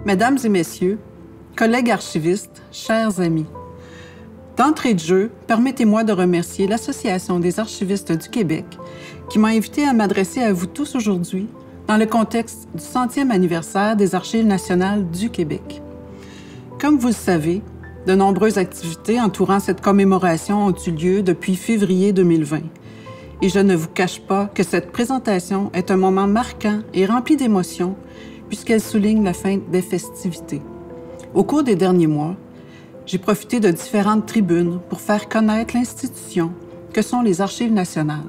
Mesdames et messieurs, collègues archivistes, chers amis, d'entrée de jeu, permettez-moi de remercier l'Association des archivistes du Québec qui m'a invité à m'adresser à vous tous aujourd'hui dans le contexte du 100e anniversaire des Archives nationales du Québec. Comme vous le savez, de nombreuses activités entourant cette commémoration ont eu lieu depuis février 2020. Et je ne vous cache pas que cette présentation est un moment marquant et rempli d'émotions puisqu'elle souligne la fin des festivités. Au cours des derniers mois, j'ai profité de différentes tribunes pour faire connaître l'institution que sont les Archives nationales,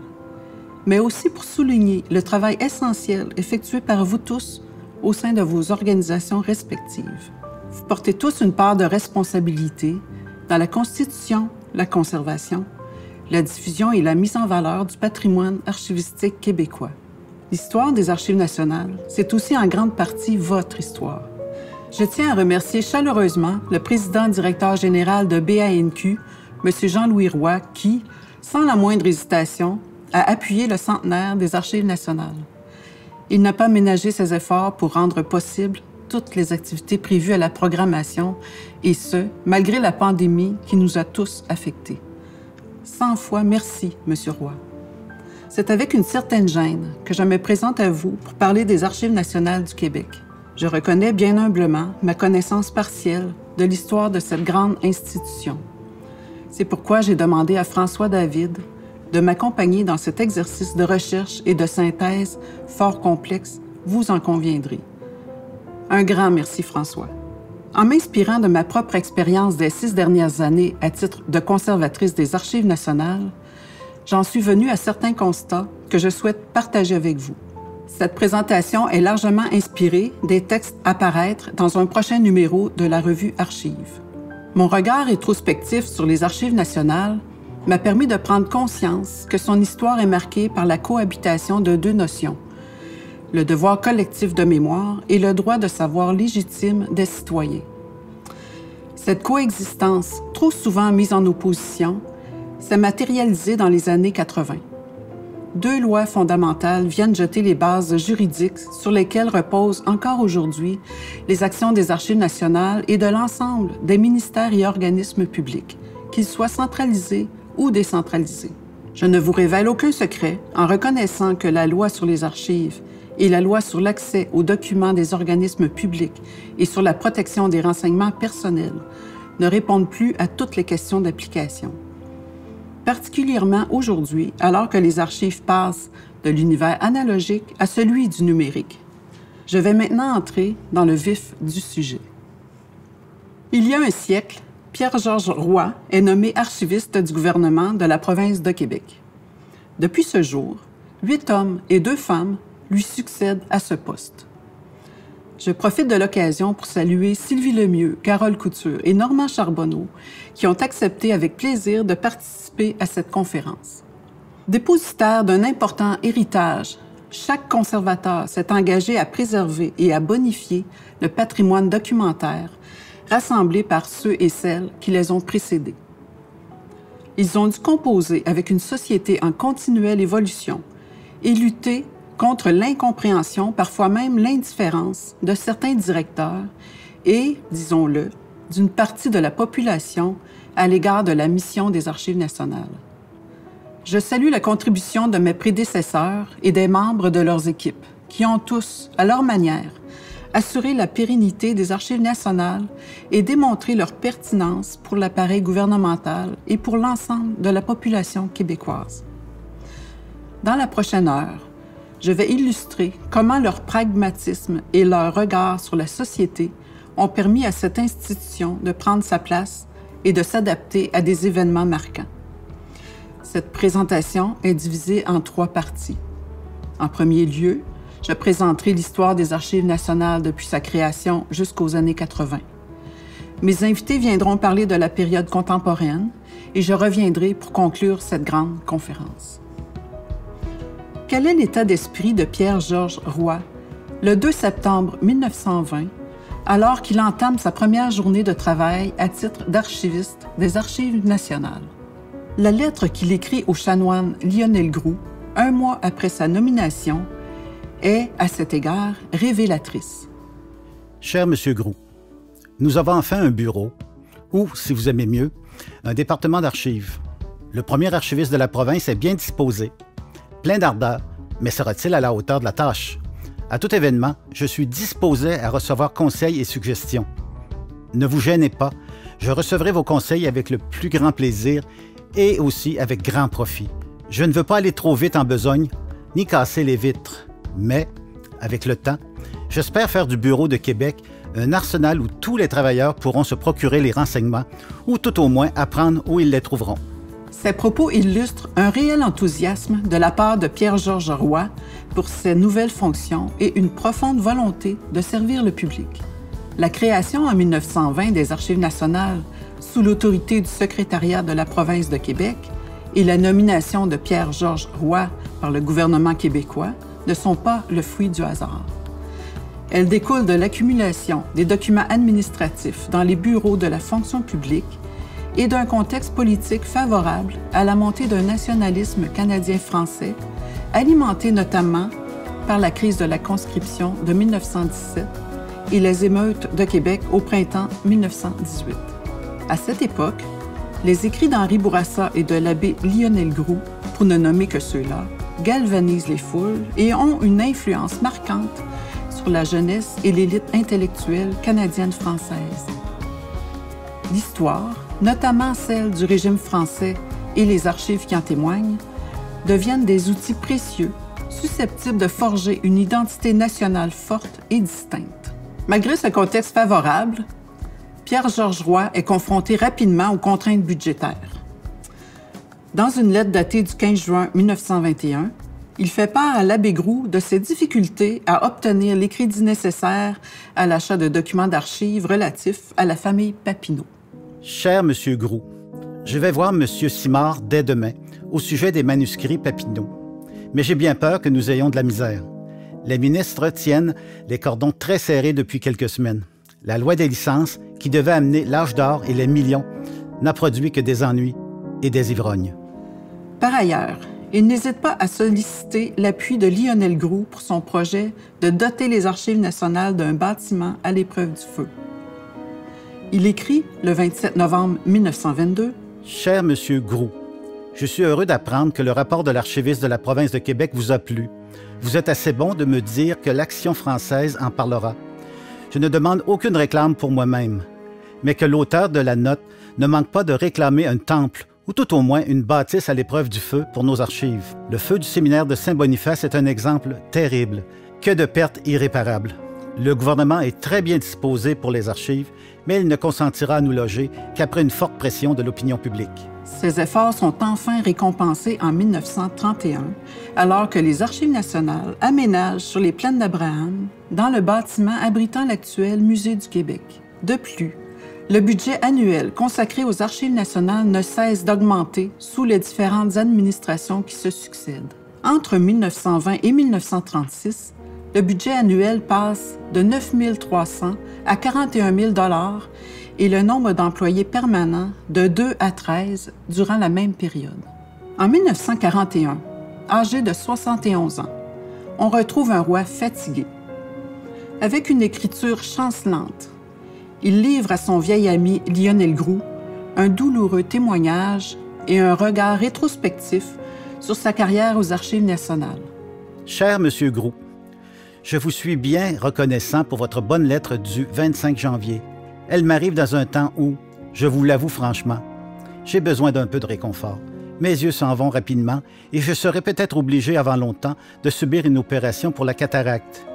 mais aussi pour souligner le travail essentiel effectué par vous tous au sein de vos organisations respectives. Vous portez tous une part de responsabilité dans la constitution, la conservation, la diffusion et la mise en valeur du patrimoine archivistique québécois. L'histoire des Archives nationales, c'est aussi en grande partie votre histoire. Je tiens à remercier chaleureusement le président-directeur général de BANQ, M. Jean-Louis Roy, qui, sans la moindre hésitation, a appuyé le centenaire des Archives nationales. Il n'a pas ménagé ses efforts pour rendre possible toutes les activités prévues à la programmation, et ce, malgré la pandémie qui nous a tous affectés. 100 fois merci, M. Roy. C'est avec une certaine gêne que je me présente à vous pour parler des Archives nationales du Québec. Je reconnais bien humblement ma connaissance partielle de l'histoire de cette grande institution. C'est pourquoi j'ai demandé à François David de m'accompagner dans cet exercice de recherche et de synthèse fort complexe, vous en conviendrez. Un grand merci, François. En m'inspirant de ma propre expérience des 6 dernières années à titre de conservatrice des Archives nationales, j'en suis venue à certains constats que je souhaite partager avec vous. Cette présentation est largement inspirée des textes à paraître dans un prochain numéro de la revue Archives. Mon regard rétrospectif sur les Archives nationales m'a permis de prendre conscience que son histoire est marquée par la cohabitation de 2 notions, le devoir collectif de mémoire et le droit de savoir légitime des citoyens. Cette coexistence, trop souvent mise en opposition, s'est matérialisée dans les années 80. 2 lois fondamentales viennent jeter les bases juridiques sur lesquelles reposent encore aujourd'hui les actions des Archives nationales et de l'ensemble des ministères et organismes publics, qu'ils soient centralisés ou décentralisés. Je ne vous révèle aucun secret en reconnaissant que la loi sur les archives et la loi sur l'accès aux documents des organismes publics et sur la protection des renseignements personnels ne répondent plus à toutes les questions d'application. Particulièrement aujourd'hui, alors que les archives passent de l'univers analogique à celui du numérique. Je vais maintenant entrer dans le vif du sujet. Il y a un siècle, Pierre-Georges Roy est nommé archiviste du gouvernement de la province de Québec. Depuis ce jour, 8 hommes et 2 femmes lui succèdent à ce poste. Je profite de l'occasion pour saluer Sylvie Lemieux, Carole Couture et Normand Charbonneau qui ont accepté avec plaisir de participer à cette conférence. Dépositaire d'un important héritage, chaque conservateur s'est engagé à préserver et à bonifier le patrimoine documentaire rassemblé par ceux et celles qui les ont précédés. Ils ont dû composer avec une société en continuelle évolution et lutter contre l'incompréhension, parfois même l'indifférence de certains directeurs et, disons-le, d'une partie de la population à l'égard de la mission des Archives nationales. Je salue la contribution de mes prédécesseurs et des membres de leurs équipes, qui ont tous, à leur manière, assuré la pérennité des Archives nationales et démontré leur pertinence pour l'appareil gouvernemental et pour l'ensemble de la population québécoise. Dans la prochaine heure, je vais illustrer comment leur pragmatisme et leur regard sur la société ont permis à cette institution de prendre sa place et de s'adapter à des événements marquants. Cette présentation est divisée en 3 parties. En premier lieu, je présenterai l'histoire des Archives nationales depuis sa création jusqu'aux années 80. Mes invités viendront parler de la période contemporaine et je reviendrai pour conclure cette grande conférence. Quel est l'état d'esprit de Pierre-Georges Roy le 2 septembre 1920, alors qu'il entame sa première journée de travail à titre d'archiviste des Archives nationales? La lettre qu'il écrit au chanoine Lionel Groulx, 1 mois après sa nomination, est, à cet égard, révélatrice. Cher Monsieur Groux, nous avons enfin un bureau, ou, si vous aimez mieux, un département d'archives. Le premier archiviste de la province est bien disposé, plein d'ardeur, mais sera-t-il à la hauteur de la tâche? À tout événement, je suis disposé à recevoir conseils et suggestions. Ne vous gênez pas, je recevrai vos conseils avec le plus grand plaisir et aussi avec grand profit. Je ne veux pas aller trop vite en besogne, ni casser les vitres, mais, avec le temps, j'espère faire du Bureau de Québec un arsenal où tous les travailleurs pourront se procurer les renseignements ou tout au moins apprendre où ils les trouveront. Ces propos illustrent un réel enthousiasme de la part de Pierre-Georges Roy pour ses nouvelles fonctions et une profonde volonté de servir le public. La création en 1920 des Archives nationales sous l'autorité du secrétariat de la province de Québec et la nomination de Pierre-Georges Roy par le gouvernement québécois ne sont pas le fruit du hasard. Elles découlent de l'accumulation des documents administratifs dans les bureaux de la fonction publique et d'un contexte politique favorable à la montée d'un nationalisme canadien-français, alimenté notamment par la crise de la conscription de 1917 et les émeutes de Québec au printemps 1918. À cette époque, les écrits d'Henri Bourassa et de l'abbé Lionel Groux, pour ne nommer que ceux-là, galvanisent les foules et ont une influence marquante sur la jeunesse et l'élite intellectuelle canadienne-française. L'histoire, notamment celle du régime français et les archives qui en témoignent, deviennent des outils précieux, susceptibles de forger une identité nationale forte et distincte. Malgré ce contexte favorable, Pierre-Georges Roy est confronté rapidement aux contraintes budgétaires. Dans une lettre datée du 15 juin 1921, il fait part à l'abbé Groux de ses difficultés à obtenir les crédits nécessaires à l'achat de documents d'archives relatifs à la famille Papineau. Cher Monsieur Groux, je vais voir Monsieur Simard dès demain au sujet des manuscrits Papineau. Mais j'ai bien peur que nous ayons de la misère. Les ministres tiennent les cordons très serrés depuis quelques semaines. La loi des licences, qui devait amener l'âge d'or et les millions, n'a produit que des ennuis et des ivrognes. Par ailleurs, il n'hésite pas à solliciter l'appui de Lionel Groux pour son projet de doter les Archives nationales d'un bâtiment à l'épreuve du feu. Il écrit, le 27 novembre 1922, « Cher Monsieur Groux, je suis heureux d'apprendre que le rapport de l'archiviste de la province de Québec vous a plu. Vous êtes assez bon de me dire que l'Action française en parlera. Je ne demande aucune réclame pour moi-même, mais que l'auteur de la note ne manque pas de réclamer un temple ou tout au moins une bâtisse à l'épreuve du feu pour nos archives. Le feu du séminaire de Saint-Boniface est un exemple terrible. Que de pertes irréparables. Le gouvernement est très bien disposé pour les archives, mais il ne consentira à nous loger qu'après une forte pression de l'opinion publique. » Ces efforts sont enfin récompensés en 1931, alors que les Archives nationales aménagent sur les plaines d'Abraham, dans le bâtiment abritant l'actuel Musée du Québec. De plus, le budget annuel consacré aux Archives nationales ne cesse d'augmenter sous les différentes administrations qui se succèdent. Entre 1920 et 1936, le budget annuel passe de 9 300 à 41 000 $ et le nombre d'employés permanents de 2 à 13 durant la même période. En 1941, âgé de 71 ans, on retrouve un Roy fatigué. Avec une écriture chancelante, il livre à son vieil ami Lionel Groux un douloureux témoignage et un regard rétrospectif sur sa carrière aux Archives nationales. Cher Monsieur Groux, je vous suis bien reconnaissant pour votre bonne lettre du 25 janvier. Elle m'arrive dans un temps où, je vous l'avoue franchement, j'ai besoin d'un peu de réconfort. Mes yeux s'en vont rapidement et je serai peut-être obligé avant longtemps de subir une opération pour la cataracte.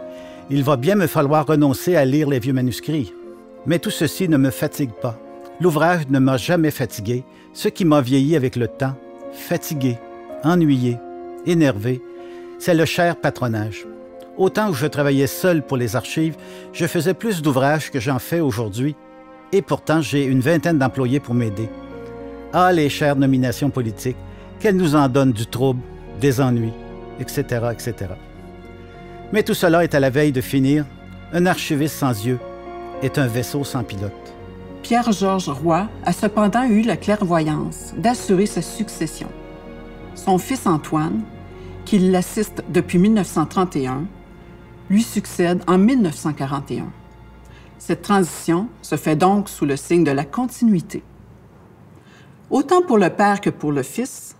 Il va bien me falloir renoncer à lire les vieux manuscrits. Mais tout ceci ne me fatigue pas. L'ouvrage ne m'a jamais fatigué, ce qui m'a vieilli avec le temps. Fatigué, ennuyé, énervé, c'est le cher patronage. Au temps où je travaillais seul pour les archives, je faisais plus d'ouvrages que j'en fais aujourd'hui, et pourtant j'ai une vingtaine d'employés pour m'aider. Ah, les chères nominations politiques, qu'elles nous en donnent du trouble, des ennuis, etc., etc. Mais tout cela est à la veille de finir. Un archiviste sans yeux est un vaisseau sans pilote. Pierre-Georges Roy a cependant eu la clairvoyance d'assurer sa succession. Son fils Antoine, qui l'assiste depuis 1931, lui succède en 1941. Cette transition se fait donc sous le signe de la continuité. Autant pour le père que pour le fils,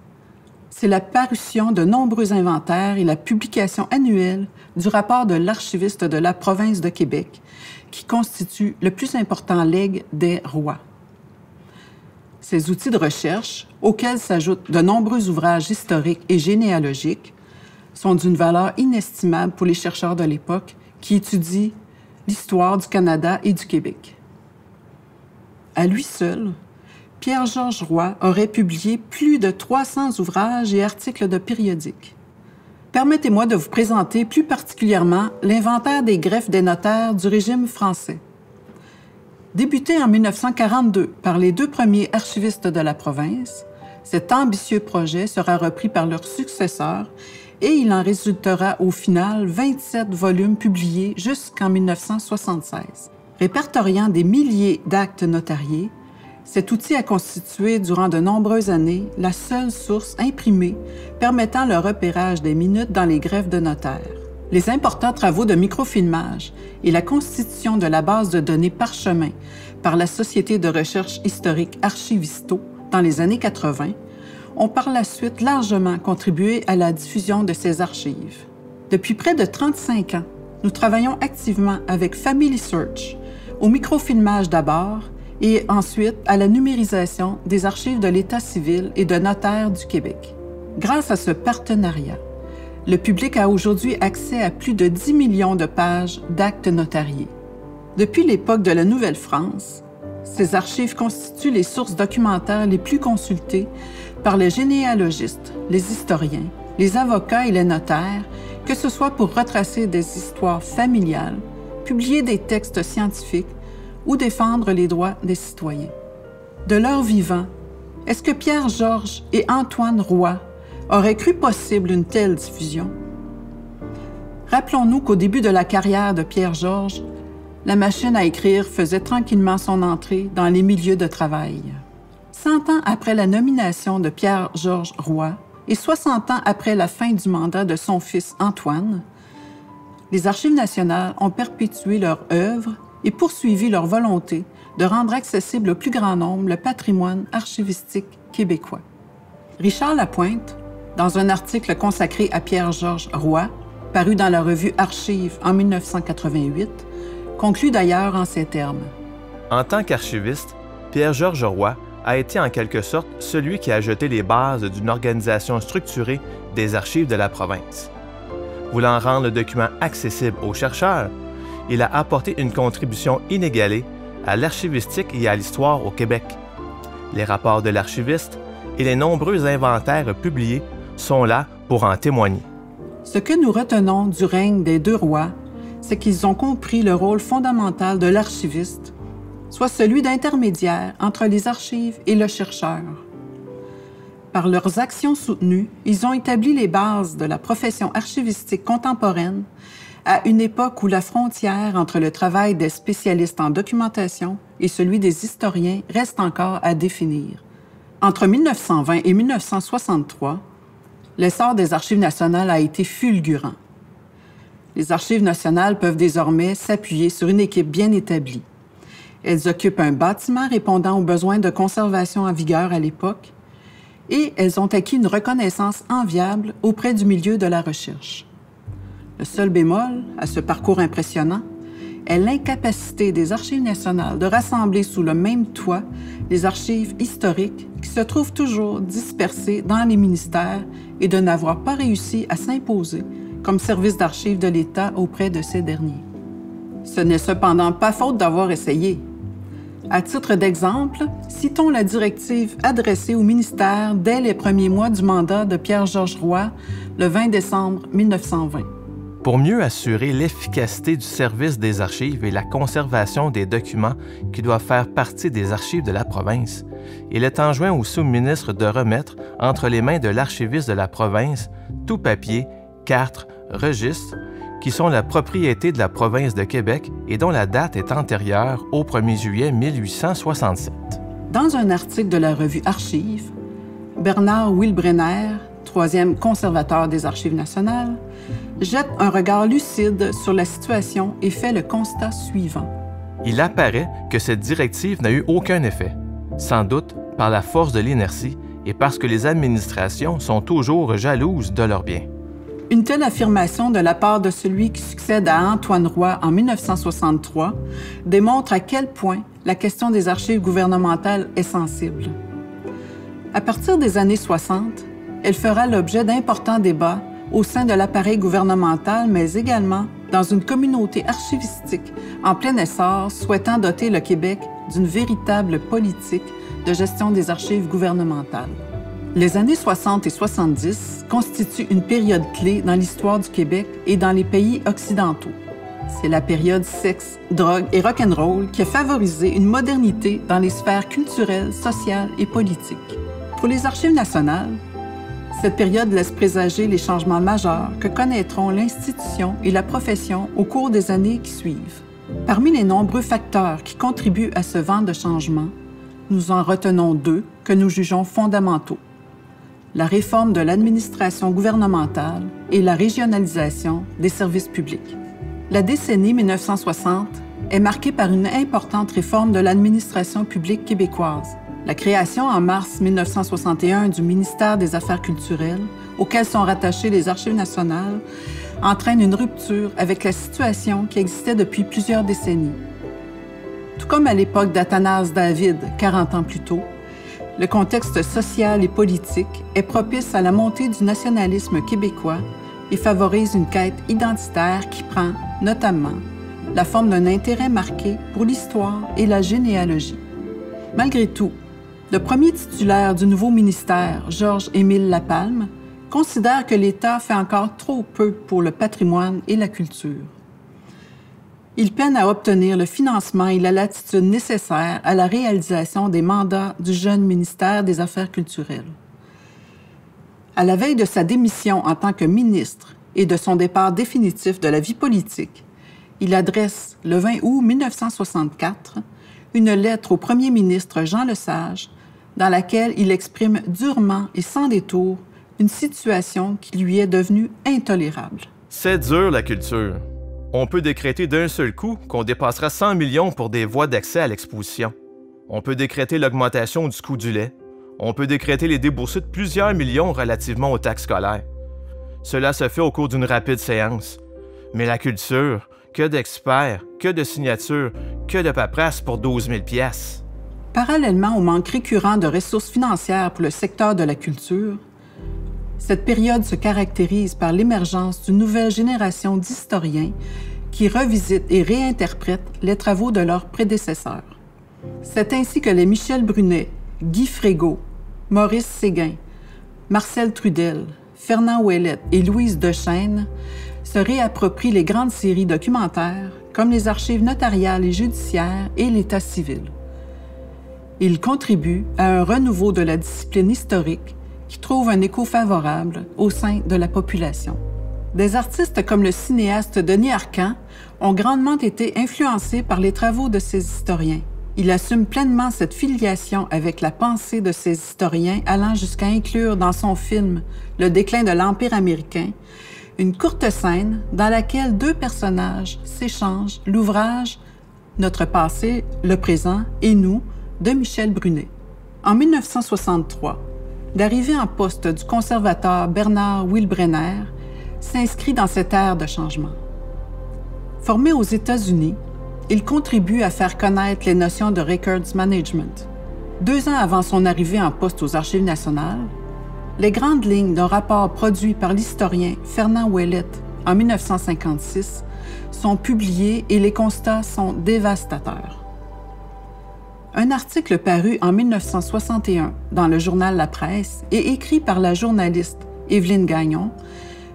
c'est la parution de nombreux inventaires et la publication annuelle du rapport de l'archiviste de la province de Québec qui constitue le plus important legs des rois. Ces outils de recherche, auxquels s'ajoutent de nombreux ouvrages historiques et généalogiques, sont d'une valeur inestimable pour les chercheurs de l'époque qui étudient l'histoire du Canada et du Québec. À lui seul, Pierre-Georges Roy aurait publié plus de 300 ouvrages et articles de périodiques. Permettez-moi de vous présenter plus particulièrement l'inventaire des greffes des notaires du régime français. Débuté en 1942 par les deux premiers archivistes de la province, cet ambitieux projet sera repris par leurs successeurs et il en résultera au final 27 volumes publiés jusqu'en 1976. Répertoriant des milliers d'actes notariés, cet outil a constitué durant de nombreuses années la seule source imprimée permettant le repérage des minutes dans les greffes de notaires. Les importants travaux de microfilmage et la constitution de la base de données parchemin par la Société de recherche historique Archivisto dans les années 80 ont par la suite largement contribué à la diffusion de ces archives. Depuis près de 35 ans, nous travaillons activement avec Family Search, au microfilmage d'abord et ensuite à la numérisation des archives de l'État civil et de notaires du Québec. Grâce à ce partenariat, le public a aujourd'hui accès à plus de 10 millions de pages d'actes notariés. Depuis l'époque de la Nouvelle-France, ces archives constituent les sources documentaires les plus consultées par les généalogistes, les historiens, les avocats et les notaires, que ce soit pour retracer des histoires familiales, publier des textes scientifiques ou défendre les droits des citoyens. De leur vivant, est-ce que Pierre-Georges et Antoine Roy auraient cru possible une telle diffusion? Rappelons-nous qu'au début de la carrière de Pierre-Georges, la machine à écrire faisait tranquillement son entrée dans les milieux de travail. 100 ans après la nomination de Pierre-Georges Roy et 60 ans après la fin du mandat de son fils Antoine, les Archives nationales ont perpétué leur œuvre et poursuivi leur volonté de rendre accessible au plus grand nombre le patrimoine archivistique québécois. Richard Lapointe, dans un article consacré à Pierre-Georges Roy, paru dans la revue Archives en 1988, conclut d'ailleurs en ces termes. En tant qu'archiviste, Pierre-Georges Roy a été en quelque sorte celui qui a jeté les bases d'une organisation structurée des archives de la province. Voulant rendre le document accessible aux chercheurs, il a apporté une contribution inégalée à l'archivistique et à l'histoire au Québec. Les rapports de l'archiviste et les nombreux inventaires publiés sont là pour en témoigner. Ce que nous retenons du règne des deux rois, c'est qu'ils ont compris le rôle fondamental de l'archiviste, soit celui d'intermédiaire entre les archives et le chercheur. Par leurs actions soutenues, ils ont établi les bases de la profession archivistique contemporaine à une époque où la frontière entre le travail des spécialistes en documentation et celui des historiens reste encore à définir. Entre 1920 et 1963, l'essor des Archives nationales a été fulgurant. Les Archives nationales peuvent désormais s'appuyer sur une équipe bien établie. Elles occupent un bâtiment répondant aux besoins de conservation en vigueur à l'époque et elles ont acquis une reconnaissance enviable auprès du milieu de la recherche. Le seul bémol à ce parcours impressionnant est l'incapacité des Archives nationales de rassembler sous le même toit les archives historiques qui se trouvent toujours dispersées dans les ministères et de n'avoir pas réussi à s'imposer comme service d'archives de l'État auprès de ces derniers. Ce n'est cependant pas faute d'avoir essayé. À titre d'exemple, citons la directive adressée au ministère dès les premiers mois du mandat de Pierre-Georges Roy, le 20 décembre 1920. Pour mieux assurer l'efficacité du service des archives et la conservation des documents qui doivent faire partie des archives de la province, il est enjoint au sous-ministre de remettre entre les mains de l'archiviste de la province tout papier, carte, registre, qui sont la propriété de la province de Québec et dont la date est antérieure au 1er juillet 1867. Dans un article de la revue Archives, Bernard Wilbrenner, troisième conservateur des Archives nationales, jette un regard lucide sur la situation et fait le constat suivant. Il apparaît que cette directive n'a eu aucun effet, sans doute par la force de l'inertie et parce que les administrations sont toujours jalouses de leurs biens. Une telle affirmation de la part de celui qui succède à Antoine Roy en 1963 démontre à quel point la question des archives gouvernementales est sensible. À partir des années 60, elle fera l'objet d'importants débats au sein de l'appareil gouvernemental, mais également dans une communauté archivistique en plein essor souhaitant doter le Québec d'une véritable politique de gestion des archives gouvernementales. Les années 60 et 70 constituent une période clé dans l'histoire du Québec et dans les pays occidentaux. C'est la période sexe, drogue et rock'n'roll qui a favorisé une modernité dans les sphères culturelles, sociales et politiques. Pour les Archives nationales, cette période laisse présager les changements majeurs que connaîtront l'institution et la profession au cours des années qui suivent. Parmi les nombreux facteurs qui contribuent à ce vent de changement, nous en retenons deux que nous jugeons fondamentaux: la réforme de l'administration gouvernementale et la régionalisation des services publics. La décennie 1960 est marquée par une importante réforme de l'administration publique québécoise. La création en mars 1961 du ministère des Affaires culturelles, auquel sont rattachées les Archives nationales, entraîne une rupture avec la situation qui existait depuis plusieurs décennies. Tout comme à l'époque d'Athanase David, 40 ans plus tôt, le contexte social et politique est propice à la montée du nationalisme québécois et favorise une quête identitaire qui prend, notamment, la forme d'un intérêt marqué pour l'histoire et la généalogie. Malgré tout, le premier titulaire du nouveau ministère, Georges-Émile Lapalme, considère que l'État fait encore trop peu pour le patrimoine et la culture. Il peine à obtenir le financement et la latitude nécessaires à la réalisation des mandats du jeune ministère des Affaires culturelles. À la veille de sa démission en tant que ministre et de son départ définitif de la vie politique, il adresse, le 20 août 1964, une lettre au premier ministre Jean Lesage, dans laquelle il exprime durement et sans détour une situation qui lui est devenue intolérable. C'est dur, la culture. On peut décréter d'un seul coup qu'on dépassera 100 millions pour des voies d'accès à l'exposition. On peut décréter l'augmentation du coût du lait. On peut décréter les déboursés de plusieurs millions relativement aux taxes scolaires. Cela se fait au cours d'une rapide séance. Mais la culture, que d'experts, que de signatures, que de paperasse pour 12 000 piastres. Parallèlement au manque récurrent de ressources financières pour le secteur de la culture, cette période se caractérise par l'émergence d'une nouvelle génération d'historiens qui revisitent et réinterprètent les travaux de leurs prédécesseurs. C'est ainsi que les Michel Brunet, Guy Frégault, Maurice Séguin, Marcel Trudel, Fernand Ouellette et Louise Dechaine se réapproprient les grandes séries documentaires comme les archives notariales et judiciaires et l'état civil. Ils contribuent à un renouveau de la discipline historique qui trouve un écho favorable au sein de la population. Des artistes comme le cinéaste Denis Arcand ont grandement été influencés par les travaux de ces historiens. Il assume pleinement cette filiation avec la pensée de ces historiens, allant jusqu'à inclure dans son film « Le déclin de l'Empire américain » une courte scène dans laquelle deux personnages s'échangent l'ouvrage « Notre passé, le présent et nous » de Michel Brunet. En 1963, l'arrivée en poste du conservateur Bernard Wilbrenner s'inscrit dans cette ère de changement. Formé aux États-Unis, il contribue à faire connaître les notions de records management. 2 ans avant son arrivée en poste aux Archives nationales, les grandes lignes d'un rapport produit par l'historien Fernand Ouellette en 1956 sont publiées et les constats sont dévastateurs. Un article paru en 1961 dans le journal La Presse et écrit par la journaliste Évelyne Gagnon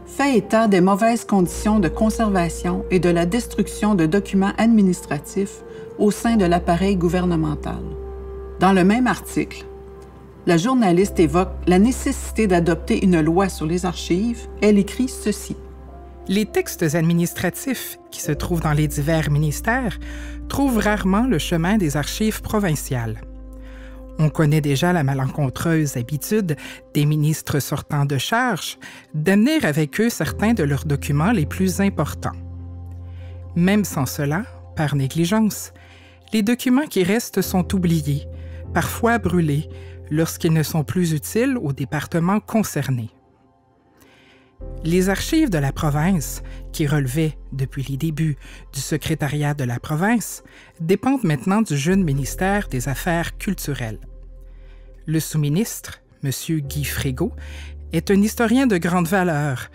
fait état des mauvaises conditions de conservation et de la destruction de documents administratifs au sein de l'appareil gouvernemental. Dans le même article, la journaliste évoque la nécessité d'adopter une loi sur les archives. Elle écrit ceci. Les textes administratifs qui se trouvent dans les divers ministères trouvent rarement le chemin des archives provinciales. On connaît déjà la malencontreuse habitude des ministres sortants de charge d'amener avec eux certains de leurs documents les plus importants. Même sans cela, par négligence, Les documents qui restent sont oubliés, parfois brûlés, lorsqu'ils ne sont plus utiles au département concerné. Les archives de la province, qui relevaient depuis les débuts du secrétariat de la province, dépendent maintenant du jeune ministère des Affaires culturelles. Le sous-ministre, M. Guy Frégault, est un historien de grande valeur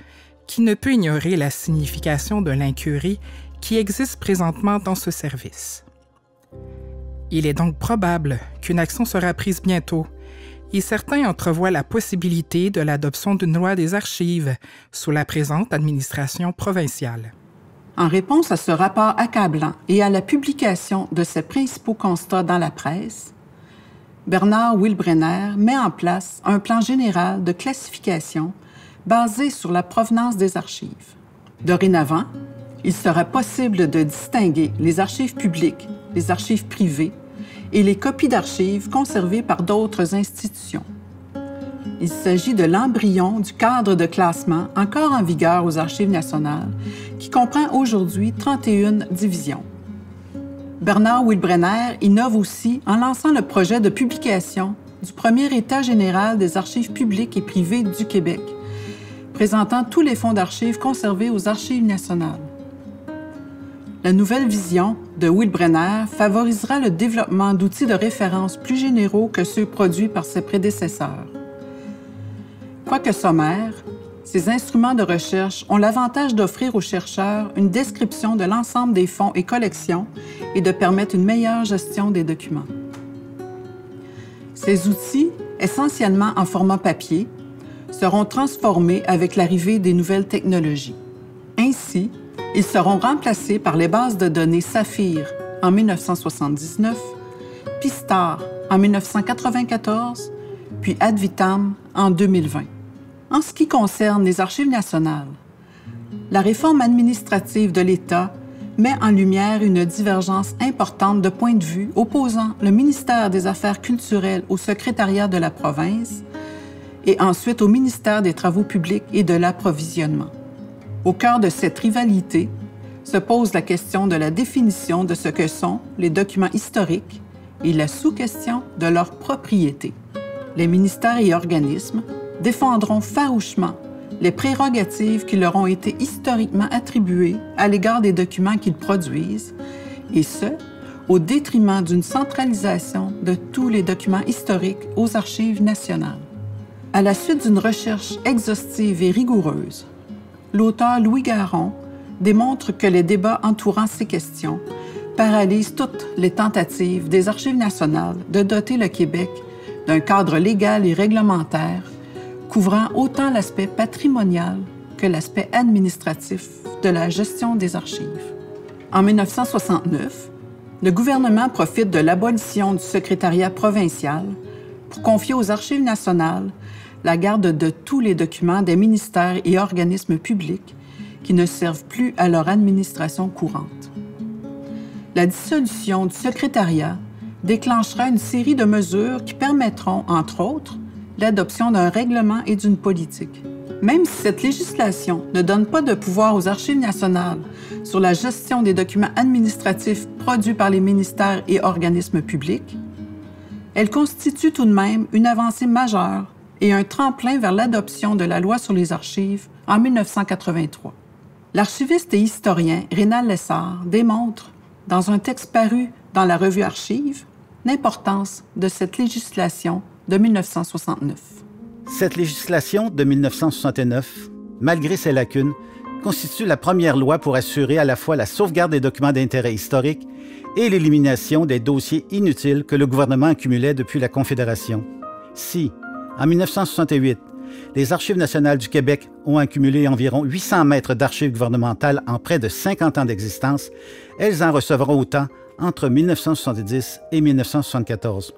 qui ne peut ignorer la signification de l'incurie qui existe présentement dans ce service. Il est donc probable qu'une action sera prise bientôt, et certains entrevoient la possibilité de l'adoption d'une loi des archives sous la présente administration provinciale. En réponse à ce rapport accablant et à la publication de ses principaux constats dans la presse, Bernard Wilbrenner met en place un plan général de classification basé sur la provenance des archives. Dorénavant, il sera possible de distinguer les archives publiques, les archives privées et les copies d'archives conservées par d'autres institutions. Il s'agit de l'embryon du cadre de classement encore en vigueur aux Archives nationales, qui comprend aujourd'hui 31 divisions. Bernard Wilbrenner innove aussi en lançant le projet de publication du premier État général des archives publiques et privées du Québec, présentant tous les fonds d'archives conservés aux Archives nationales. La nouvelle vision de Wilbrenner favorisera le développement d'outils de référence plus généraux que ceux produits par ses prédécesseurs. Quoique sommaires, ces instruments de recherche ont l'avantage d'offrir aux chercheurs une description de l'ensemble des fonds et collections et de permettre une meilleure gestion des documents. Ces outils, essentiellement en format papier, seront transformés avec l'arrivée des nouvelles technologies. Ainsi, ils seront remplacés par les bases de données Saphir en 1979, Pistar en 1994, puis Advitam en 2020. En ce qui concerne les Archives nationales, la réforme administrative de l'État met en lumière une divergence importante de points de vue opposant le ministère des Affaires culturelles au secrétariat de la province et ensuite au ministère des Travaux publics et de l'Approvisionnement. Au cœur de cette rivalité se pose la question de la définition de ce que sont les documents historiques et la sous-question de leur propriété. Les ministères et organismes défendront farouchement les prérogatives qui leur ont été historiquement attribuées à l'égard des documents qu'ils produisent, et ce, au détriment d'une centralisation de tous les documents historiques aux Archives nationales. À la suite d'une recherche exhaustive et rigoureuse, l'auteur Louis Garon démontre que les débats entourant ces questions paralysent toutes les tentatives des Archives nationales de doter le Québec d'un cadre légal et réglementaire couvrant autant l'aspect patrimonial que l'aspect administratif de la gestion des archives. En 1969, le gouvernement profite de l'abolition du secrétariat provincial pour confier aux Archives nationales la garde de tous les documents des ministères et organismes publics qui ne servent plus à leur administration courante. La dissolution du secrétariat déclenchera une série de mesures qui permettront, entre autres, l'adoption d'un règlement et d'une politique. Même si cette législation ne donne pas de pouvoir aux Archives nationales sur la gestion des documents administratifs produits par les ministères et organismes publics, elle constitue tout de même une avancée majeure et un tremplin vers l'adoption de la loi sur les archives en 1983. L'archiviste et historien Rénal Lessard démontre, dans un texte paru dans la revue Archives, l'importance de cette législation de 1969. Cette législation de 1969, malgré ses lacunes, constitue la première loi pour assurer à la fois la sauvegarde des documents d'intérêt historique et l'élimination des dossiers inutiles que le gouvernement accumulait depuis la Confédération. Si, en 1968, les Archives nationales du Québec ont accumulé environ 800 mètres d'archives gouvernementales en près de 50 ans d'existence, elles en recevront autant entre 1970 et 1974.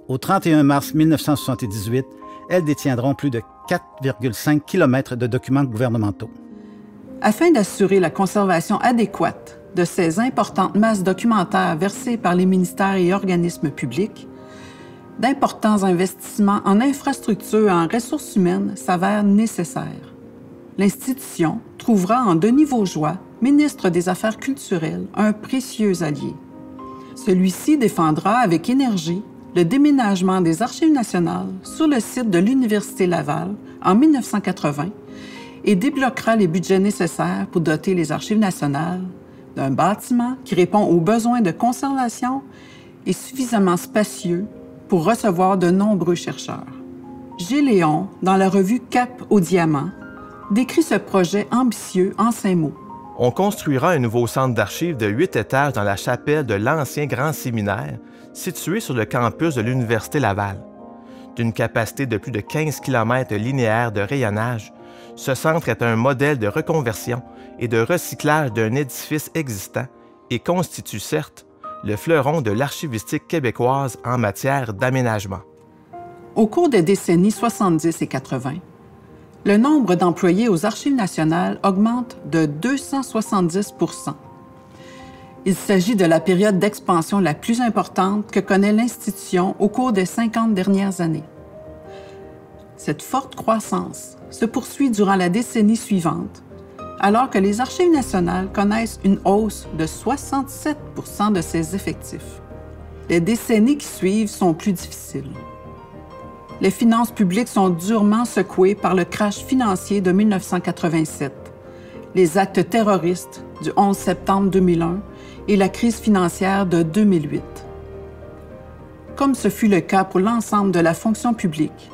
Au 31 mars 1978, elles détiendront plus de 4,5 km de documents gouvernementaux. Afin d'assurer la conservation adéquate de ces importantes masses documentaires versées par les ministères et organismes publics, d'importants investissements en infrastructures et en ressources humaines s'avèrent nécessaires. L'institution trouvera en Denis Vaugeois, ministre des Affaires culturelles, un précieux allié. Celui-ci défendra avec énergie le déménagement des Archives nationales sur le site de l'Université Laval en 1980 et débloquera les budgets nécessaires pour doter les Archives nationales d'un bâtiment qui répond aux besoins de conservation et suffisamment spacieux pour recevoir de nombreux chercheurs. Gilles Léon, dans la revue Cap au diamant, décrit ce projet ambitieux en 5 mots. On construira un nouveau centre d'archives de 8 étages dans la chapelle de l'ancien Grand Séminaire, situé sur le campus de l'Université Laval. D'une capacité de plus de 15 km linéaires de rayonnage, ce centre est un modèle de reconversion et de recyclage d'un édifice existant et constitue certes le fleuron de l'archivistique québécoise en matière d'aménagement. Au cours des décennies 70 et 80, le nombre d'employés aux Archives nationales augmente de 270 %. Il s'agit de la période d'expansion la plus importante que connaît l'institution au cours des 50 dernières années. Cette forte croissance se poursuit durant la décennie suivante, alors que les Archives nationales connaissent une hausse de 67 % de ses effectifs. Les décennies qui suivent sont plus difficiles. Les finances publiques sont durement secouées par le crash financier de 1987, les actes terroristes du 11 septembre 2001 et la crise financière de 2008. Comme ce fut le cas pour l'ensemble de la fonction publique,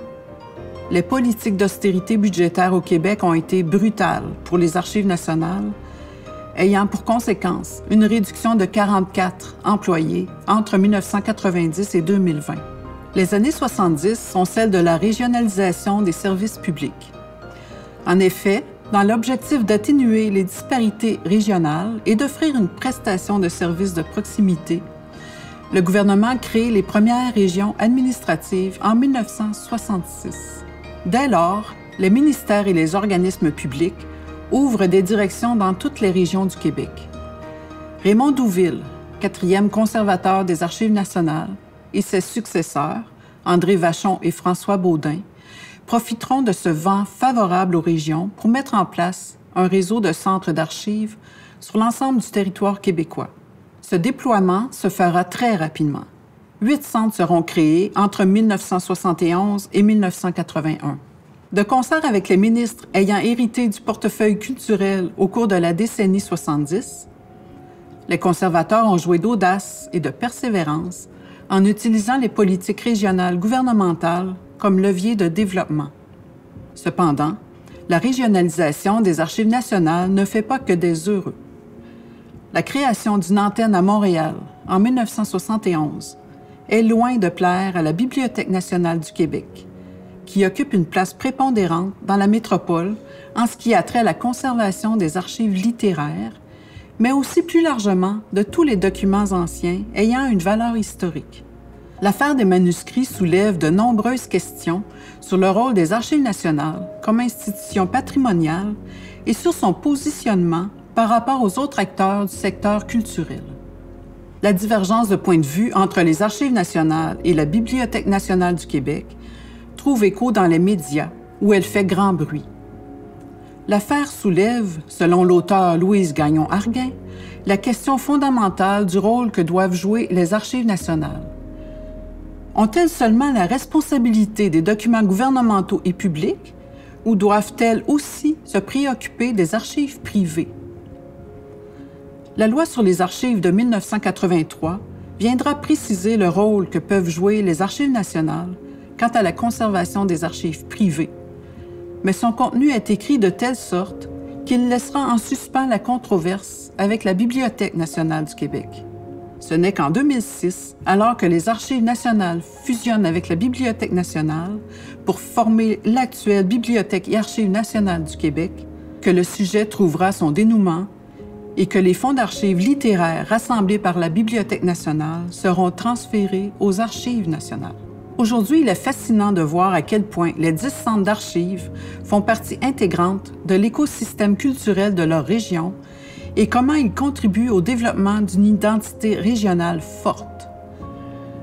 les politiques d'austérité budgétaire au Québec ont été brutales pour les Archives nationales, ayant pour conséquence une réduction de 44 employés entre 1990 et 2020. Les années 70 sont celles de la régionalisation des services publics. En effet, dans l'objectif d'atténuer les disparités régionales et d'offrir une prestation de services de proximité, le gouvernement crée les premières régions administratives en 1966. Dès lors, les ministères et les organismes publics ouvrent des directions dans toutes les régions du Québec. Raymond Douville, 4e conservateur des Archives nationales, et ses successeurs, André Vachon et François Baudin, profiteront de ce vent favorable aux régions pour mettre en place un réseau de centres d'archives sur l'ensemble du territoire québécois. Ce déploiement se fera très rapidement. 8 centres seront créés entre 1971 et 1981. De concert avec les ministres ayant hérité du portefeuille culturel au cours de la décennie 70, les conservateurs ont joué d'audace et de persévérance en utilisant les politiques régionales gouvernementales comme levier de développement. Cependant, la régionalisation des Archives nationales ne fait pas que des heureux. La création d'une antenne à Montréal en 1971 est loin de plaire à la Bibliothèque nationale du Québec, qui occupe une place prépondérante dans la métropole en ce qui a trait à la conservation des archives littéraires, mais aussi plus largement de tous les documents anciens ayant une valeur historique. L'affaire des manuscrits soulève de nombreuses questions sur le rôle des Archives nationales comme institution patrimoniale et sur son positionnement par rapport aux autres acteurs du secteur culturel. La divergence de point de vue entre les Archives nationales et la Bibliothèque nationale du Québec trouve écho dans les médias, où elle fait grand bruit. L'affaire soulève, selon l'auteur Louise Gagnon-Arguin, la question fondamentale du rôle que doivent jouer les Archives nationales. Ont-elles seulement la responsabilité des documents gouvernementaux et publics ou doivent-elles aussi se préoccuper des archives privées? La loi sur les archives de 1983 viendra préciser le rôle que peuvent jouer les Archives nationales quant à la conservation des archives privées, mais son contenu est écrit de telle sorte qu'il laissera en suspens la controverse avec la Bibliothèque nationale du Québec. Ce n'est qu'en 2006, alors que les Archives nationales fusionnent avec la Bibliothèque nationale pour former l'actuelle Bibliothèque et Archives nationales du Québec, que le sujet trouvera son dénouement et que les fonds d'archives littéraires rassemblés par la Bibliothèque nationale seront transférés aux Archives nationales. Aujourd'hui, il est fascinant de voir à quel point les 10 centres d'archives font partie intégrante de l'écosystème culturel de leur région et comment ils contribuent au développement d'une identité régionale forte.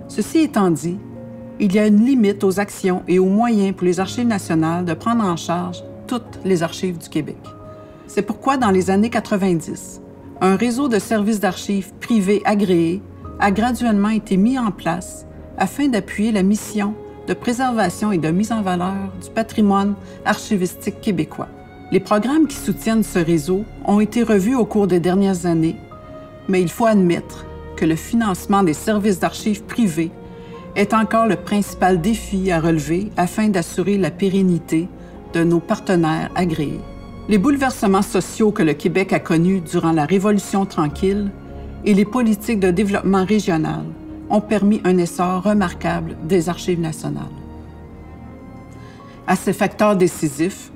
Ceci étant dit, il y a une limite aux actions et aux moyens pour les Archives nationales de prendre en charge toutes les archives du Québec. C'est pourquoi, dans les années 90, un réseau de services d'archives privés agréés a graduellement été mis en place afin d'appuyer la mission de préservation et de mise en valeur du patrimoine archivistique québécois. Les programmes qui soutiennent ce réseau ont été revus au cours des dernières années, mais il faut admettre que le financement des services d'archives privés est encore le principal défi à relever afin d'assurer la pérennité de nos partenaires agréés. Les bouleversements sociaux que le Québec a connus durant la Révolution tranquille et les politiques de développement régional ont permis un essor remarquable des Archives nationales. À ces facteurs décisifs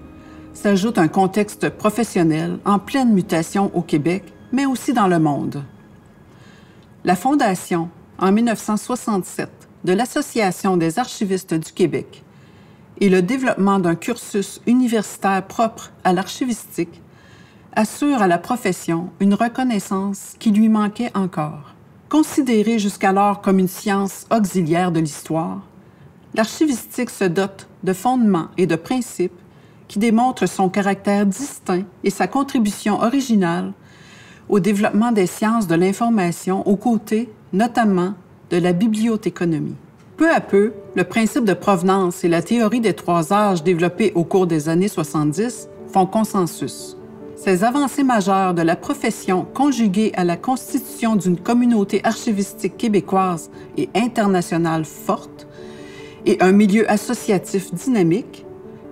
s'ajoute un contexte professionnel en pleine mutation au Québec, mais aussi dans le monde. La fondation, en 1967, de l'Association des archivistes du Québec et le développement d'un cursus universitaire propre à l'archivistique assurent à la profession une reconnaissance qui lui manquait encore. Considérée jusqu'alors comme une science auxiliaire de l'histoire, l'archivistique se dote de fondements et de principes qui démontrent son caractère distinct et sa contribution originale au développement des sciences de l'information aux côtés, notamment, de la bibliothéconomie. Peu à peu, le principe de provenance et la théorie des trois âges développée au cours des années 70 font consensus. Ces avancées majeures de la profession conjuguées à la constitution d'une communauté archivistique québécoise et internationale forte et un milieu associatif dynamique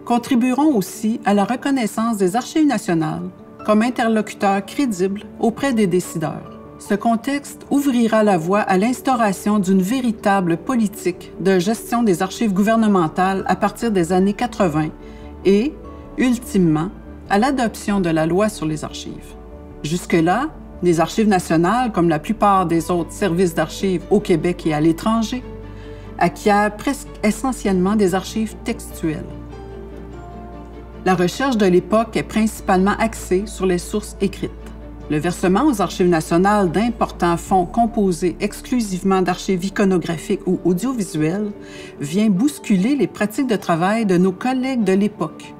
contribueront aussi à la reconnaissance des Archives nationales comme interlocuteurs crédibles auprès des décideurs. Ce contexte ouvrira la voie à l'instauration d'une véritable politique de gestion des archives gouvernementales à partir des années 80 et, ultimement, à l'adoption de la loi sur les archives. Jusque-là, les Archives nationales, comme la plupart des autres services d'archives au Québec et à l'étranger, acquièrent presque essentiellement des archives textuelles. La recherche de l'époque est principalement axée sur les sources écrites. Le versement aux Archives nationales d'importants fonds composés exclusivement d'archives iconographiques ou audiovisuelles vient bousculer les pratiques de travail de nos collègues de l'époque.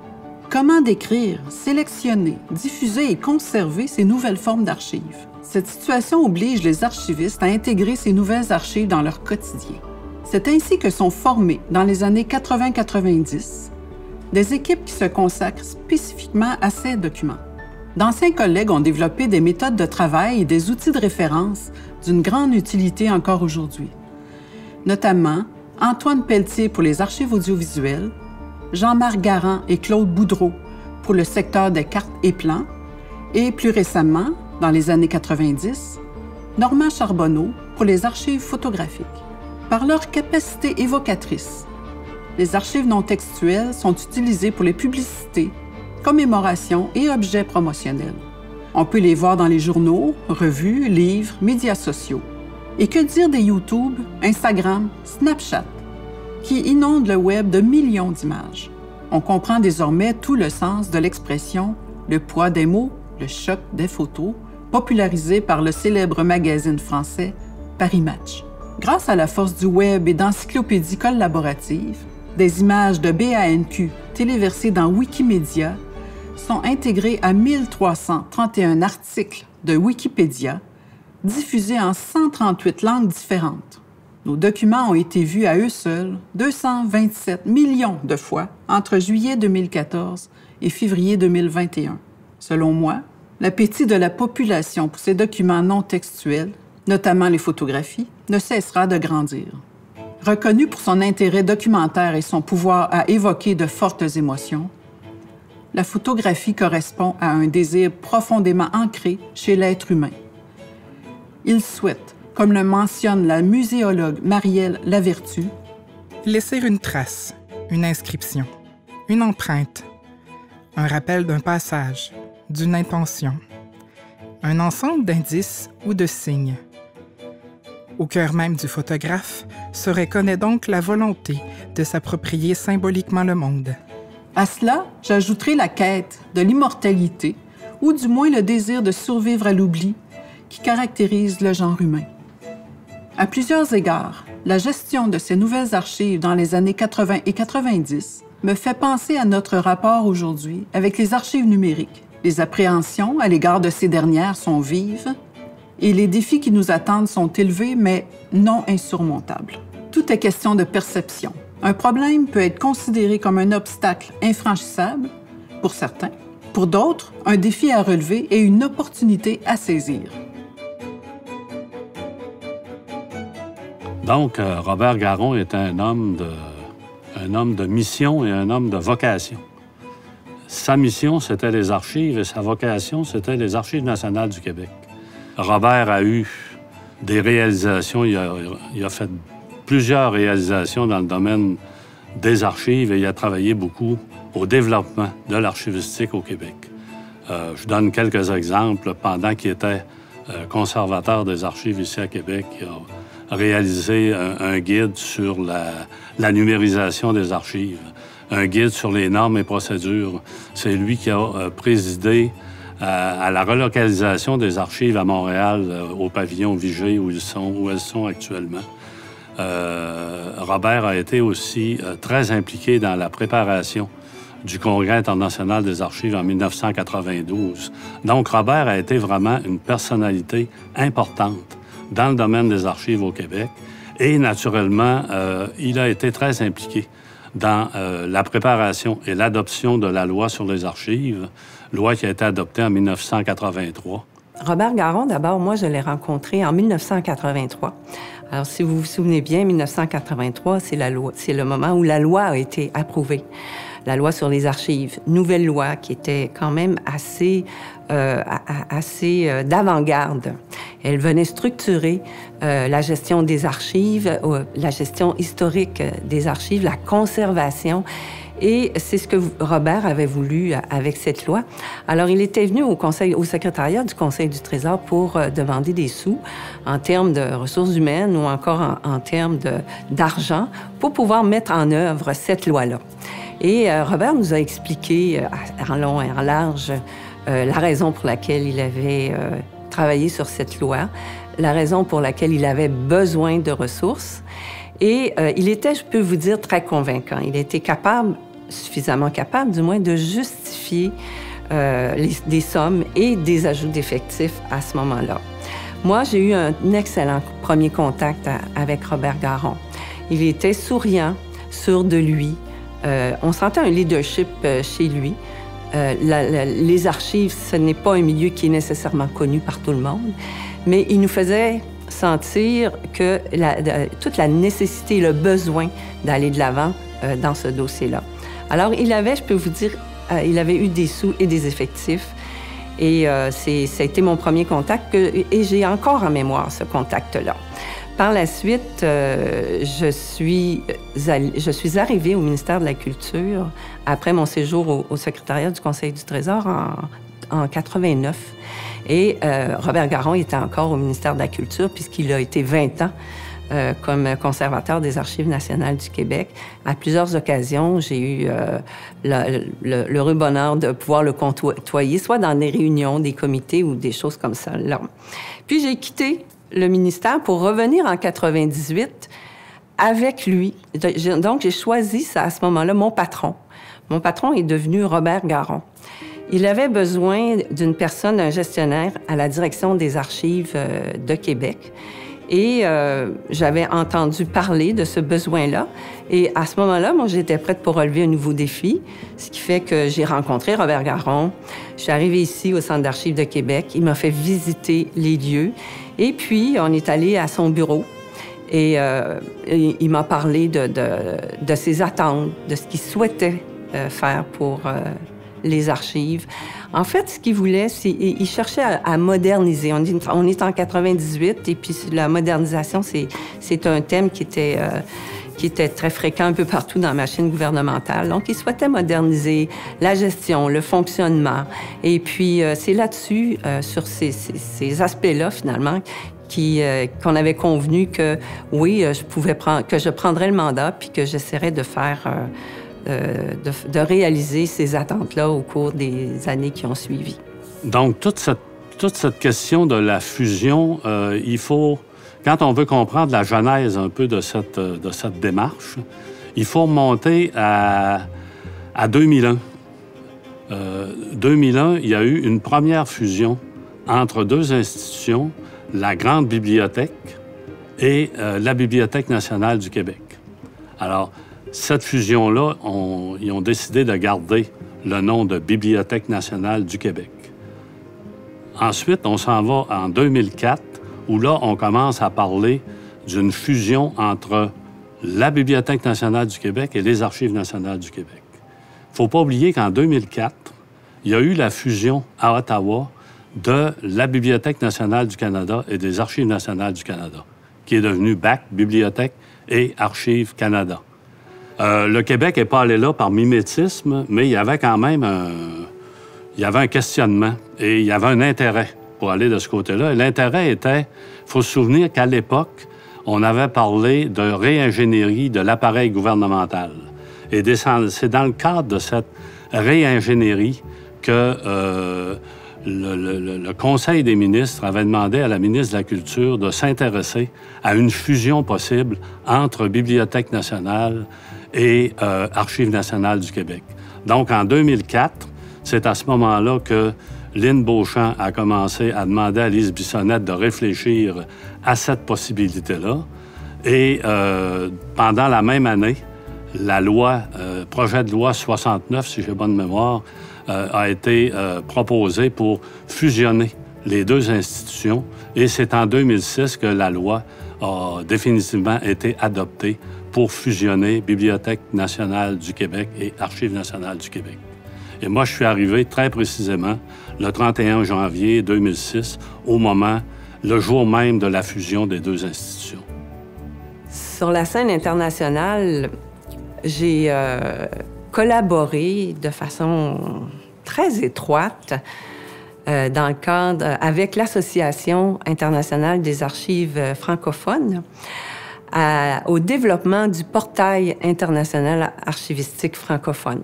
Comment décrire, sélectionner, diffuser et conserver ces nouvelles formes d'archives? Cette situation oblige les archivistes à intégrer ces nouvelles archives dans leur quotidien. C'est ainsi que sont formées, dans les années 80-90, des équipes qui se consacrent spécifiquement à ces documents. D'anciens collègues ont développé des méthodes de travail et des outils de référence d'une grande utilité encore aujourd'hui. Notamment Antoine Pelletier pour les archives audiovisuelles, Jean-Marc Garand et Claude Boudreau pour le secteur des cartes et plans, et plus récemment, dans les années 90, Normand Charbonneau pour les archives photographiques. Par leur capacité évocatrice, les archives non textuelles sont utilisées pour les publicités, commémorations et objets promotionnels. On peut les voir dans les journaux, revues, livres, médias sociaux. Et que dire des YouTube, Instagram, Snapchat, qui inondent le web de millions d'images. On comprend désormais tout le sens de l'expression « le poids des mots, le choc des photos », popularisé par le célèbre magazine français Paris Match. Grâce à la force du web et d'encyclopédies collaboratives, des images de BANQ téléversées dans Wikimedia sont intégrés à 1331 articles de Wikipédia, diffusés en 138 langues différentes. Nos documents ont été vus à eux seuls 227 millions de fois entre juillet 2014 et février 2021. Selon moi, l'appétit de la population pour ces documents non textuels, notamment les photographies, ne cessera de grandir. Reconnu pour son intérêt documentaire et son pouvoir à évoquer de fortes émotions, la photographie correspond à un désir profondément ancré chez l'être humain. Il souhaite, comme le mentionne la muséologue Marielle Lavertu, laisser une trace, une inscription, une empreinte, un rappel d'un passage, d'une intention, un ensemble d'indices ou de signes. Au cœur même du photographe se reconnaît donc la volonté de s'approprier symboliquement le monde. À cela, j'ajouterai la quête de l'immortalité, ou du moins le désir de survivre à l'oubli, qui caractérise le genre humain. À plusieurs égards, la gestion de ces nouvelles archives dans les années 80 et 90 me fait penser à notre rapport aujourd'hui avec les archives numériques. Les appréhensions à l'égard de ces dernières sont vives Et les défis qui nous attendent sont élevés, mais non insurmontables. Tout est question de perception. Un problème peut être considéré comme un obstacle infranchissable, pour certains. Pour d'autres, un défi à relever et une opportunité à saisir. Donc, Robert Garron est un homme de mission et un homme de vocation. Sa mission, c'était les archives et sa vocation, c'était les Archives nationales du Québec. Robert a eu des réalisations, il a fait plusieurs réalisations dans le domaine des archives et il a travaillé beaucoup au développement de l'archivistique au Québec. Je donne quelques exemples. Pendant qu'il était conservateur des archives ici à Québec, il a réalisé un guide sur la numérisation des archives, un guide sur les normes et procédures. C'est lui qui a présidé à la relocalisation des archives à Montréal, au pavillon Vigée, où elles sont actuellement. Robert a été aussi très impliqué dans la préparation du Congrès international des archives en 1992. Donc, Robert a été vraiment une personnalité importante dans le domaine des archives au Québec. Et, naturellement, il a été très impliqué dans la préparation et l'adoption de la loi sur les archives, loi qui a été adoptée en 1983. Robert Garron, d'abord, moi, je l'ai rencontré en 1983. Alors, si vous vous souvenez bien, 1983, c'est le moment où la loi a été approuvée. La loi sur les archives, nouvelle loi qui était quand même assez d'avant-garde. Elle venait structurer la gestion des archives, la gestion historique des archives, la conservation. Et c'est ce que Robert avait voulu avec cette loi. Alors, il était venu au secrétariat du Conseil du Trésor pour demander des sous en termes de ressources humaines ou encore en termes d'argent pour pouvoir mettre en œuvre cette loi-là. Et Robert nous a expliqué en long et en large la raison pour laquelle il avait travaillé sur cette loi, la raison pour laquelle il avait besoin de ressources. Et il était, je peux vous dire, très convaincant. Il était suffisamment capable, du moins, de justifier des sommes et des ajouts d'effectifs à ce moment-là. Moi, j'ai eu un excellent premier contact avec Robert Garron. Il était souriant, sûr de lui. On sentait un leadership chez lui. Les archives, ce n'est pas un milieu qui est nécessairement connu par tout le monde, mais il nous faisait sentir que toute la nécessité et le besoin d'aller de l'avant dans ce dossier-là. Alors, il avait, je peux vous dire, il avait eu des sous et des effectifs. Et ça a été mon premier contact et j'ai encore en mémoire ce contact-là. Par la suite, je suis arrivée au ministère de la Culture après mon séjour au secrétariat du Conseil du Trésor en 89. Et Robert Garron était encore au ministère de la Culture puisqu'il a été 20 ans comme conservateur des Archives nationales du Québec. À plusieurs occasions, j'ai eu l'heureux bonheur de pouvoir le côtoyer, soit dans des réunions, des comités ou des choses comme ça. Là. Puis j'ai quitté le ministère pour revenir en 98 avec lui. Donc, j'ai choisi à ce moment-là mon patron. Mon patron est devenu Robert Garron. Il avait besoin d'une personne, un gestionnaire à la direction des archives de Québec. Et j'avais entendu parler de ce besoin-là. Et à ce moment-là, moi, j'étais prête pour relever un nouveau défi, ce qui fait que j'ai rencontré Robert Garron. Je suis arrivée ici au Centre d'archives de Québec. Il m'a fait visiter les lieux. Et puis, on est allé à son bureau. Et il m'a parlé de ses attentes, de ce qu'il souhaitait faire pour les archives. En fait, ce qu'il voulait, il cherchait à moderniser. On est en 98, et puis la modernisation, c'est un thème qui était très fréquent un peu partout dans la machine gouvernementale. Donc, il souhaitait moderniser la gestion, le fonctionnement. Et puis, c'est là-dessus, sur ces aspects-là, finalement, qu'on avait convenu que, oui, que je prendrais le mandat, puis que j'essaierais de faire... de réaliser ces attentes-là au cours des années qui ont suivi. Donc, toute cette question de la fusion, il faut, quand on veut comprendre la genèse un peu de cette démarche, il faut remonter à 2001. 2001, il y a eu une première fusion entre deux institutions la Grande Bibliothèque et la Bibliothèque nationale du Québec. Alors, cette fusion-là, ils ont décidé de garder le nom de Bibliothèque nationale du Québec. Ensuite, on s'en va en 2004, où là, on commence à parler d'une fusion entre la Bibliothèque nationale du Québec et les Archives nationales du Québec. Il ne faut pas oublier qu'en 2004, il y a eu la fusion à Ottawa de la Bibliothèque nationale du Canada et des Archives nationales du Canada, qui est devenue BAC, Bibliothèque et Archives Canada. Le Québec n'est pas allé là par mimétisme, mais il y avait quand même un questionnement et il y avait un intérêt pour aller de ce côté-là. Et l'intérêt était, il faut se souvenir qu'à l'époque, on avait parlé de réingénierie de l'appareil gouvernemental. Et c'est dans le cadre de cette réingénierie que le Conseil des ministres avait demandé à la ministre de la Culture de s'intéresser à une fusion possible entre Bibliothèque nationale et Archives nationales du Québec. Donc, en 2004, c'est à ce moment-là que Lynn Beauchamp a commencé à demander à Lise Bissonnette de réfléchir à cette possibilité-là. Et pendant la même année, la loi, projet de loi 69, si j'ai bonne mémoire, a été proposé pour fusionner les deux institutions. Et c'est en 2006 que la loi a définitivement été adoptée pour fusionner Bibliothèque nationale du Québec et Archives nationales du Québec. Et moi, je suis arrivé très précisément le 31 janvier 2006, le jour même de la fusion des deux institutions. Sur la scène internationale, j'ai collaboré de façon très étroite dans le cadre avec l'Association internationale des archives francophones au développement du portail international archivistique francophone.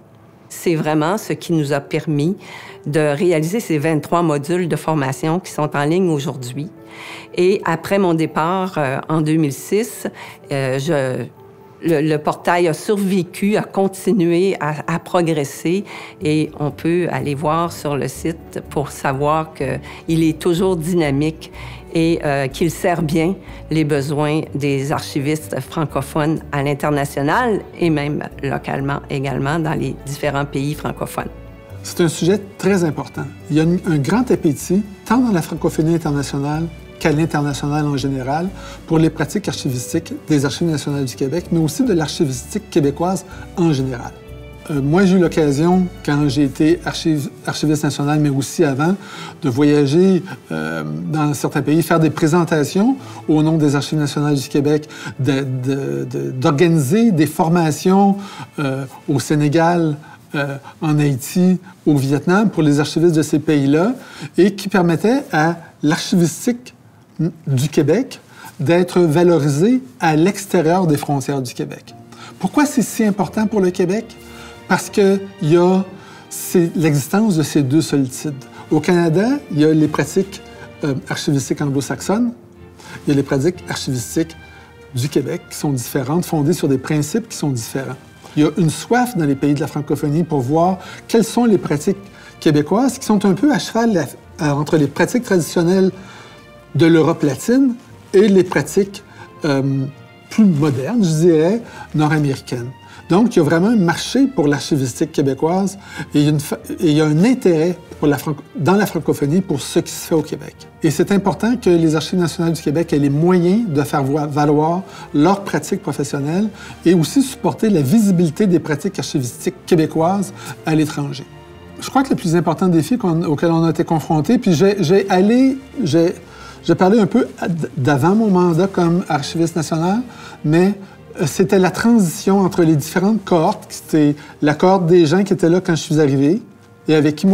C'est vraiment ce qui nous a permis de réaliser ces 23 modules de formation qui sont en ligne aujourd'hui. Et après mon départ en 2006, le portail a survécu, a continué à progresser et on peut aller voir sur le site pour savoir qu'il est toujours dynamique et qu'il sert bien les besoins des archivistes francophones à l'international et même localement également dans les différents pays francophones. C'est un sujet très important. Il y a un grand appétit, tant dans la francophonie internationale qu'à l'international en général, pour les pratiques archivistiques des Archives nationales du Québec, mais aussi de l'archivistique québécoise en général. Moi, j'ai eu l'occasion, quand j'ai été archiviste national, mais aussi avant, de voyager dans certains pays, faire des présentations au nom des Archives nationales du Québec, d'organiser des formations au Sénégal, en Haïti, au Vietnam, pour les archivistes de ces pays-là, et qui permettaient à l'archivistique du Québec d'être valorisé à l'extérieur des frontières du Québec. Pourquoi c'est si important pour le Québec? Parce qu'il y a l'existence de ces deux solitudes. Au Canada, il y a les pratiques archivistiques anglo-saxonnes, il y a les pratiques archivistiques du Québec qui sont différentes, fondées sur des principes qui sont différents. Il y a une soif dans les pays de la francophonie pour voir quelles sont les pratiques québécoises qui sont un peu à cheval entre les pratiques traditionnelles de l'Europe latine et les pratiques plus modernes, je dirais, nord-américaines. Donc, il y a vraiment un marché pour l'archivistique québécoise et il y a un intérêt dans la francophonie pour ce qui se fait au Québec. Et c'est important que les Archives nationales du Québec aient les moyens de faire valoir leurs pratiques professionnelles et aussi supporter la visibilité des pratiques archivistiques québécoises à l'étranger. Je crois que le plus important défi auquel on a été confrontés, puis j'ai parlé un peu d'avant mon mandat comme archiviste national, mais c'était la transition entre les différentes cohortes. C'était la cohorte des gens qui étaient là quand je suis arrivé et avec qui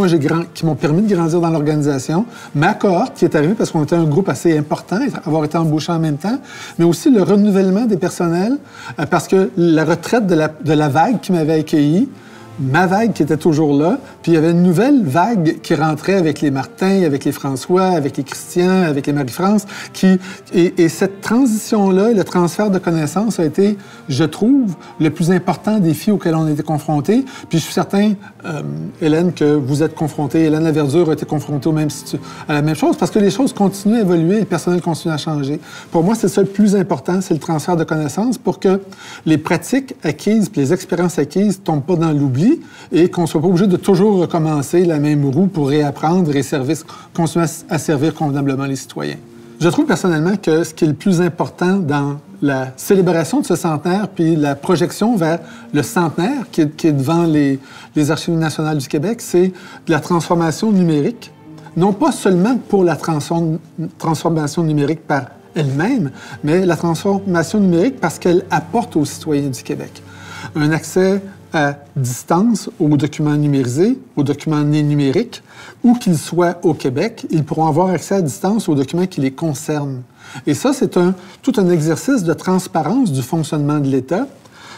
qui m'ont permis de grandir dans l'organisation. Ma cohorte qui est arrivée parce qu'on était un groupe assez important, avoir été embauché en même temps, mais aussi le renouvellement des personnels parce que la retraite de la vague qui m'avait accueilli ma vague qui était toujours là, puis il y avait une nouvelle vague qui rentrait avec les Martin, avec les François, avec les Christian, avec les Marie-France, et cette transition-là, le transfert de connaissances a été, je trouve, le plus important défi auquel on a été confronté. Puis je suis certain, Hélène, que vous êtes confrontée, Hélène Laverdure a été confrontée à la même chose, parce que les choses continuent à évoluer et le personnel continue à changer. Pour moi, c'est ça le plus important, c'est le transfert de connaissances pour que les pratiques acquises puis les expériences acquises ne tombent pas dans l'oubli et qu'on ne soit pas obligé de toujours recommencer la même roue pour réapprendre et continuer à servir convenablement les citoyens. Je trouve personnellement que ce qui est le plus important dans la célébration de ce centenaire puis la projection vers le centenaire qui est devant les Archives nationales du Québec, c'est la transformation numérique. Non pas seulement pour la transformation numérique par elle-même, mais la transformation numérique parce qu'elle apporte aux citoyens du Québec un accès à distance aux documents numérisés, aux documents nés numériques, où qu'ils soient au Québec, ils pourront avoir accès à distance aux documents qui les concernent. Et ça, c'est tout un exercice de transparence du fonctionnement de l'État.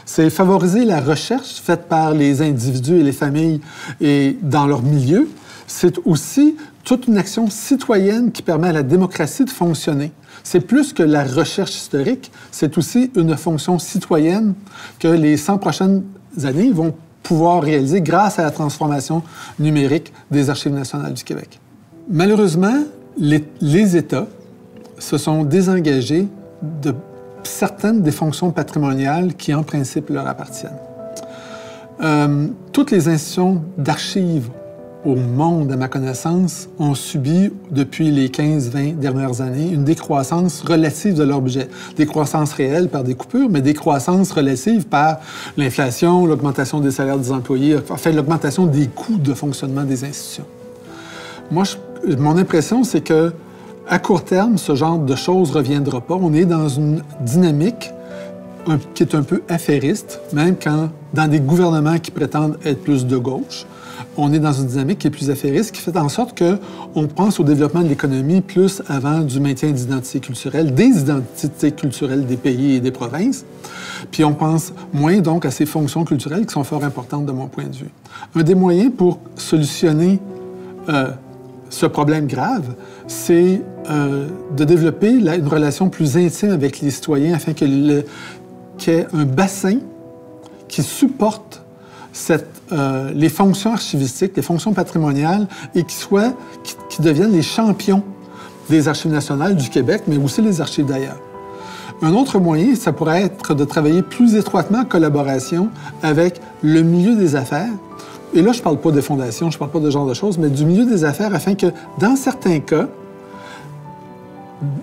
C'est favoriser la recherche faite par les individus et les familles et dans leur milieu. C'est aussi toute une action citoyenne qui permet à la démocratie de fonctionner. C'est plus que la recherche historique, c'est aussi une fonction citoyenne que les 100 prochaines années vont pouvoir réaliser grâce à la transformation numérique des Archives nationales du Québec. Malheureusement, les États se sont désengagés de certaines des fonctions patrimoniales qui, en principe, leur appartiennent. Toutes les institutions d'archives au monde, à ma connaissance, ont subi, depuis les 15-20 dernières années, une décroissance relative de leur budget. Décroissance réelle par des coupures, mais décroissance relative par l'inflation, l'augmentation des salaires des employés, enfin, l'augmentation des coûts de fonctionnement des institutions. Moi, mon impression, c'est que à court terme, ce genre de choses ne reviendra pas. On est dans une dynamique qui est un peu affairiste, même quand, dans des gouvernements qui prétendent être plus de gauche, on est dans une dynamique qui est plus affairiste, qui fait en sorte qu'on pense au développement de l'économie plus avant du maintien d'identité culturelle, des identités culturelles des pays et des provinces, puis on pense moins donc à ces fonctions culturelles qui sont fort importantes de mon point de vue. Un des moyens pour solutionner ce problème grave, c'est de développer une relation plus intime avec les citoyens afin qu'il y ait un bassin qui supporte les fonctions archivistiques, les fonctions patrimoniales et qui deviennent les champions des Archives nationales du Québec, mais aussi les archives d'ailleurs. Un autre moyen, ça pourrait être de travailler plus étroitement en collaboration avec le milieu des affaires. Et là, je ne parle pas des fondations, je ne parle pas de ce genre de choses, mais du milieu des affaires afin que, dans certains cas,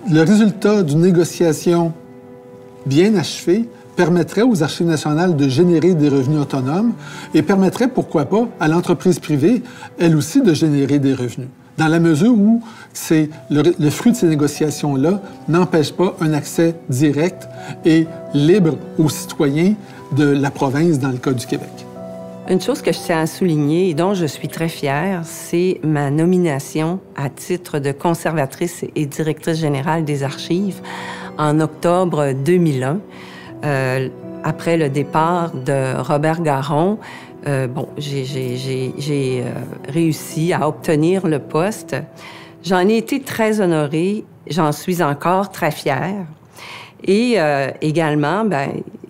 le résultat d'une négociation bien achevée permettrait aux Archives nationales de générer des revenus autonomes et permettrait, pourquoi pas, à l'entreprise privée, elle aussi, de générer des revenus. Dans la mesure où le fruit de ces négociations-là n'empêche pas un accès direct et libre aux citoyens de la province dans le cas du Québec. Une chose que je tiens à souligner et dont je suis très fière, c'est ma nomination à titre de conservatrice et directrice générale des Archives en octobre 2001. Après le départ de Robert Garron, j'ai réussi à obtenir le poste. J'en ai été très honorée, j'en suis encore très fière. Et également,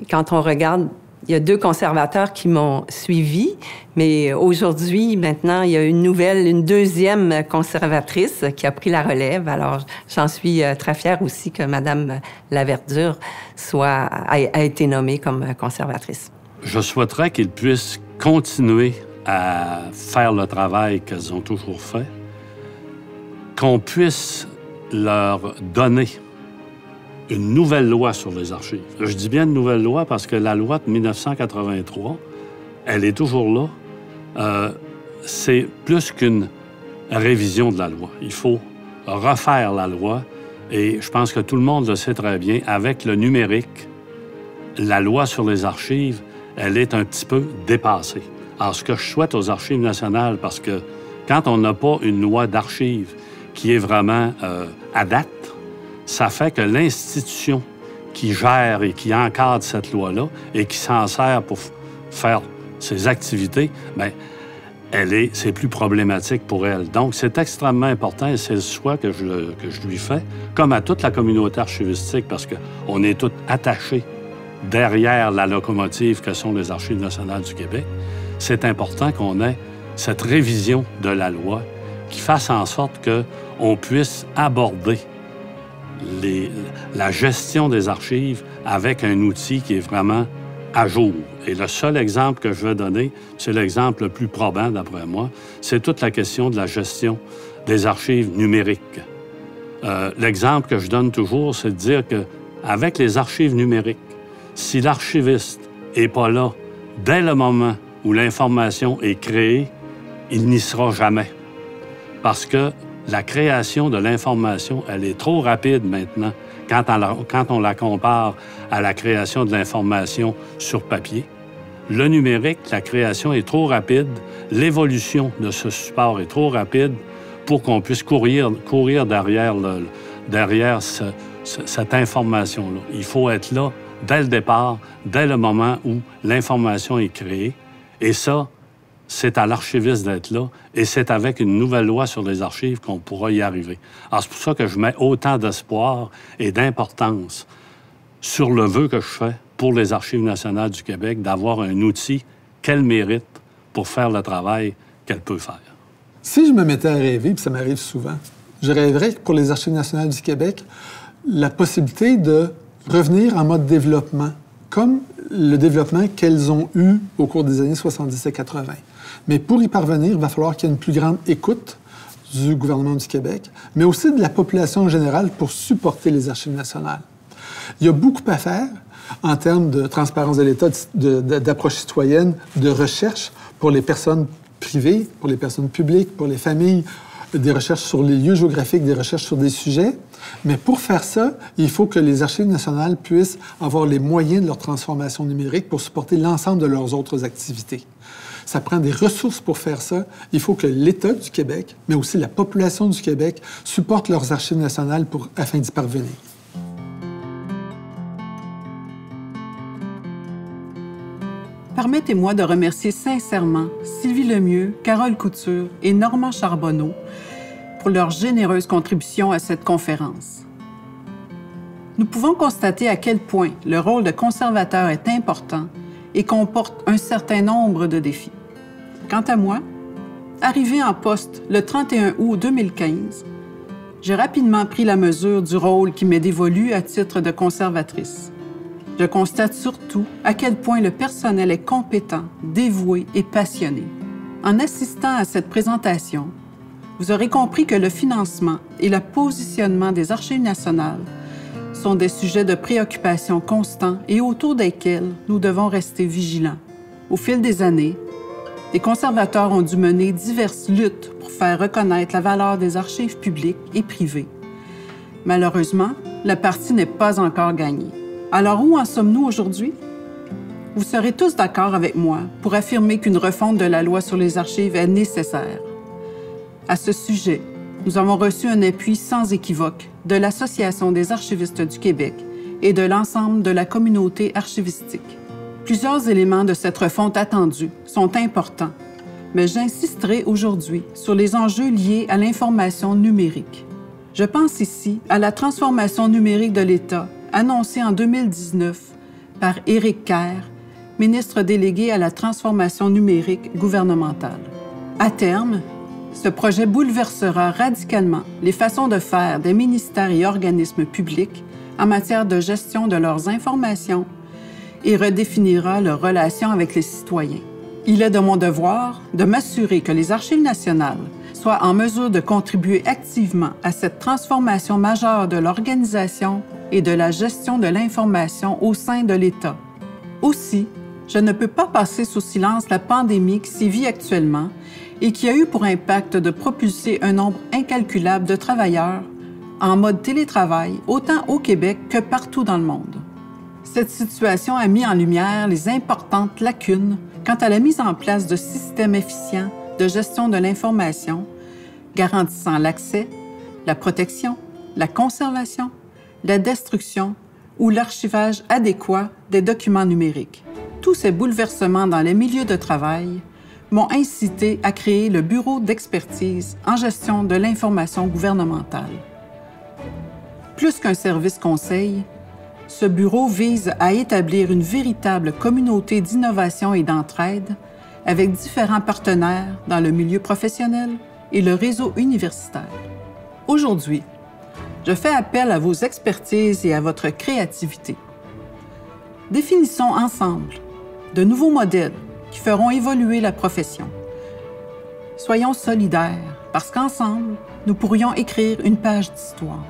quand on regarde, il y a 2 conservateurs qui m'ont suivi, mais aujourd'hui, maintenant, il y a une deuxième conservatrice qui a pris la relève. Alors, j'en suis très fière aussi que Mme Laverdure a été nommée comme conservatrice. Je souhaiterais qu'ils puissent continuer à faire le travail qu'elles ont toujours fait, qu'on puisse leur donner une nouvelle loi sur les archives. Je dis bien une nouvelle loi parce que la loi de 1983, elle est toujours là. C'est plus qu'une révision de la loi. Il faut refaire la loi et je pense que tout le monde le sait très bien. Avec le numérique, la loi sur les archives, elle est un petit peu dépassée. Alors, ce que je souhaite aux Archives nationales, parce que quand on n'a pas une loi d'archives qui est vraiment à date, ça fait que l'institution qui gère et qui encadre cette loi-là et qui s'en sert pour faire ses activités, bien, c'est plus problématique pour elle. Donc, c'est extrêmement important et c'est le choix que je lui fais, comme à toute la communauté archivistique, parce qu'on est tous attachés derrière la locomotive que sont les Archives nationales du Québec. C'est important qu'on ait cette révision de la loi qui fasse en sorte qu'on puisse aborder la gestion des archives avec un outil qui est vraiment à jour. Et le seul exemple que je vais donner, c'est l'exemple le plus probant, d'après moi, c'est toute la question de la gestion des archives numériques. L'exemple que je donne toujours, c'est de dire qu'avec les archives numériques, si l'archiviste n'est pas là dès le moment où l'information est créée, il n'y sera jamais. Parce que la création de l'information, elle est trop rapide maintenant quand on la compare à la création de l'information sur papier. Le numérique, la création est trop rapide, l'évolution de ce support est trop rapide pour qu'on puisse courir derrière cette information-là. Il faut être là dès le départ, dès le moment où l'information est créée. Et ça, c'est à l'archiviste d'être là, et c'est avec une nouvelle loi sur les archives qu'on pourra y arriver. Alors, c'est pour ça que je mets autant d'espoir et d'importance sur le vœu que je fais pour les Archives nationales du Québec d'avoir un outil qu'elle mérite pour faire le travail qu'elle peut faire. Si je me mettais à rêver, puis ça m'arrive souvent, je rêverais pour les Archives nationales du Québec la possibilité de revenir en mode développement, comme le développement qu'elles ont eu au cours des années 70 et 80. Mais pour y parvenir, il va falloir qu'il y ait une plus grande écoute du gouvernement du Québec, mais aussi de la population en général pour supporter les Archives nationales. Il y a beaucoup à faire en termes de transparence de l'État, d'approche citoyenne, de recherche pour les personnes privées, pour les personnes publiques, pour les familles, des recherches sur les lieux géographiques, des recherches sur des sujets. Mais pour faire ça, il faut que les Archives nationales puissent avoir les moyens de leur transformation numérique pour supporter l'ensemble de leurs autres activités. Ça prend des ressources pour faire ça. Il faut que l'État du Québec, mais aussi la population du Québec, supportent leurs Archives nationales afin d'y parvenir. Permettez-moi de remercier sincèrement Sylvie Lemieux, Carole Couture et Normand Charbonneau pour leur généreuse contribution à cette conférence. Nous pouvons constater à quel point le rôle de conservateur est important et comporte un certain nombre de défis. Quant à moi, arrivée en poste le 31 août 2015, j'ai rapidement pris la mesure du rôle qui m'est dévolu à titre de conservatrice. Je constate surtout à quel point le personnel est compétent, dévoué et passionné. En assistant à cette présentation, vous aurez compris que le financement et le positionnement des Archives nationales sont des sujets de préoccupation constants et autour desquels nous devons rester vigilants. Au fil des années, les conservateurs ont dû mener diverses luttes pour faire reconnaître la valeur des archives publiques et privées. Malheureusement, la partie n'est pas encore gagnée. Alors, où en sommes-nous aujourd'hui? Vous serez tous d'accord avec moi pour affirmer qu'une refonte de la loi sur les archives est nécessaire. À ce sujet, nous avons reçu un appui sans équivoque de l'Association des archivistes du Québec et de l'ensemble de la communauté archivistique. Plusieurs éléments de cette refonte attendue sont importants, mais j'insisterai aujourd'hui sur les enjeux liés à l'information numérique. Je pense ici à la transformation numérique de l'État annoncée en 2019 par Éric Kerr, ministre délégué à la transformation numérique gouvernementale. À terme, ce projet bouleversera radicalement les façons de faire des ministères et organismes publics en matière de gestion de leurs informations et redéfinira leurs relations avec les citoyens. Il est de mon devoir de m'assurer que les Archives nationales soient en mesure de contribuer activement à cette transformation majeure de l'organisation et de la gestion de l'information au sein de l'État. Aussi, je ne peux pas passer sous silence la pandémie qui sévit actuellement et qui a eu pour impact de propulser un nombre incalculable de travailleurs en mode télétravail, autant au Québec que partout dans le monde. Cette situation a mis en lumière les importantes lacunes quant à la mise en place de systèmes efficients de gestion de l'information, garantissant l'accès, la protection, la conservation, la destruction ou l'archivage adéquat des documents numériques. tous ces bouleversements dans les milieux de travail m'ont incité à créer le Bureau d'expertise en gestion de l'information gouvernementale. Plus qu'un service conseil, ce bureau vise à établir une véritable communauté d'innovation et d'entraide avec différents partenaires dans le milieu professionnel et le réseau universitaire. Aujourd'hui, je fais appel à vos expertises et à votre créativité. Définissons ensemble de nouveaux modèles qui feront évoluer la profession. Soyons solidaires, parce qu'ensemble, nous pourrions écrire une page d'histoire.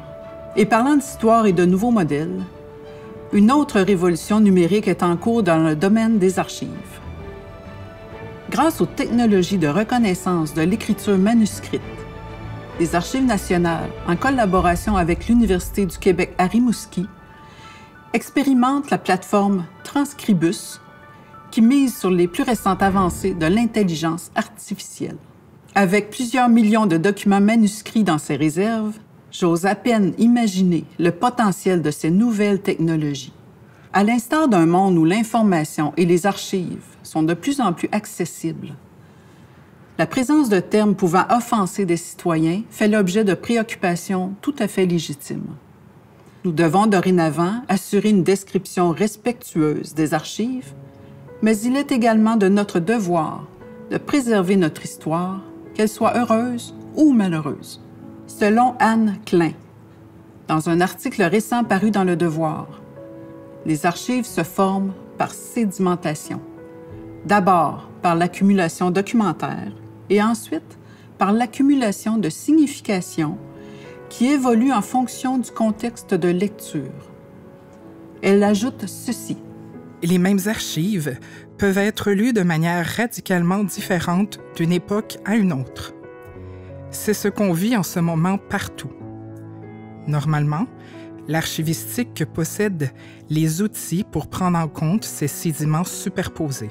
Et parlant d'histoire et de nouveaux modèles, une autre révolution numérique est en cours dans le domaine des archives. Grâce aux technologies de reconnaissance de l'écriture manuscrite, les Archives nationales, en collaboration avec l'Université du Québec à Rimouski, expérimentent la plateforme Transcribus, qui mise sur les plus récentes avancées de l'intelligence artificielle. Avec plusieurs millions de documents manuscrits dans ses réserves, j'ose à peine imaginer le potentiel de ces nouvelles technologies. À l'instar d'un monde où l'information et les archives sont de plus en plus accessibles, la présence de termes pouvant offenser des citoyens fait l'objet de préoccupations tout à fait légitimes. Nous devons dorénavant assurer une description respectueuse des archives, mais il est également de notre devoir de préserver notre histoire, qu'elle soit heureuse ou malheureuse. Selon Anne Klein, dans un article récent paru dans Le Devoir, les archives se forment par sédimentation. D'abord par l'accumulation documentaire et ensuite par l'accumulation de significations qui évoluent en fonction du contexte de lecture. Elle ajoute ceci. Les mêmes archives peuvent être lues de manière radicalement différente d'une époque à une autre. C'est ce qu'on vit en ce moment partout. Normalement, l'archivistique possède les outils pour prendre en compte ces sédiments superposés.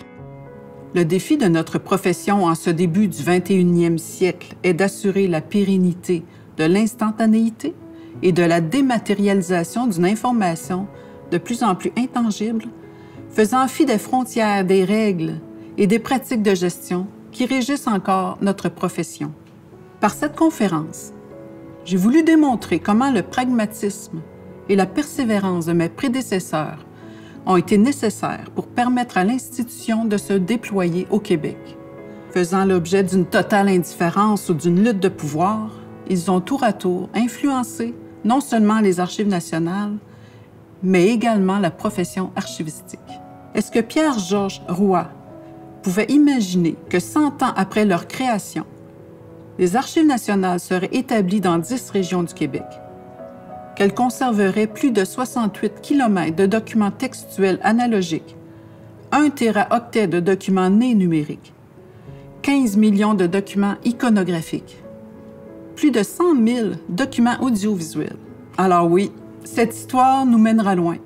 Le défi de notre profession en ce début du 21e siècle est d'assurer la pérennité de l'instantanéité et de la dématérialisation d'une information de plus en plus intangible, faisant fi des frontières, des règles et des pratiques de gestion qui régissent encore notre profession. Par cette conférence, j'ai voulu démontrer comment le pragmatisme et la persévérance de mes prédécesseurs ont été nécessaires pour permettre à l'institution de se déployer au Québec. Faisant l'objet d'une totale indifférence ou d'une lutte de pouvoir, ils ont tour à tour influencé non seulement les Archives nationales, mais également la profession archivistique. Est-ce que Pierre-Georges Roy pouvait imaginer que 100 ans après leur création, les Archives nationales seraient établies dans 10 régions du Québec, qu'elles conserveraient plus de 68 km de documents textuels analogiques, 1 téraoctet de documents nés numériques, 15 millions de documents iconographiques, plus de 100 000 documents audiovisuels. Alors oui, cette histoire nous mènera loin.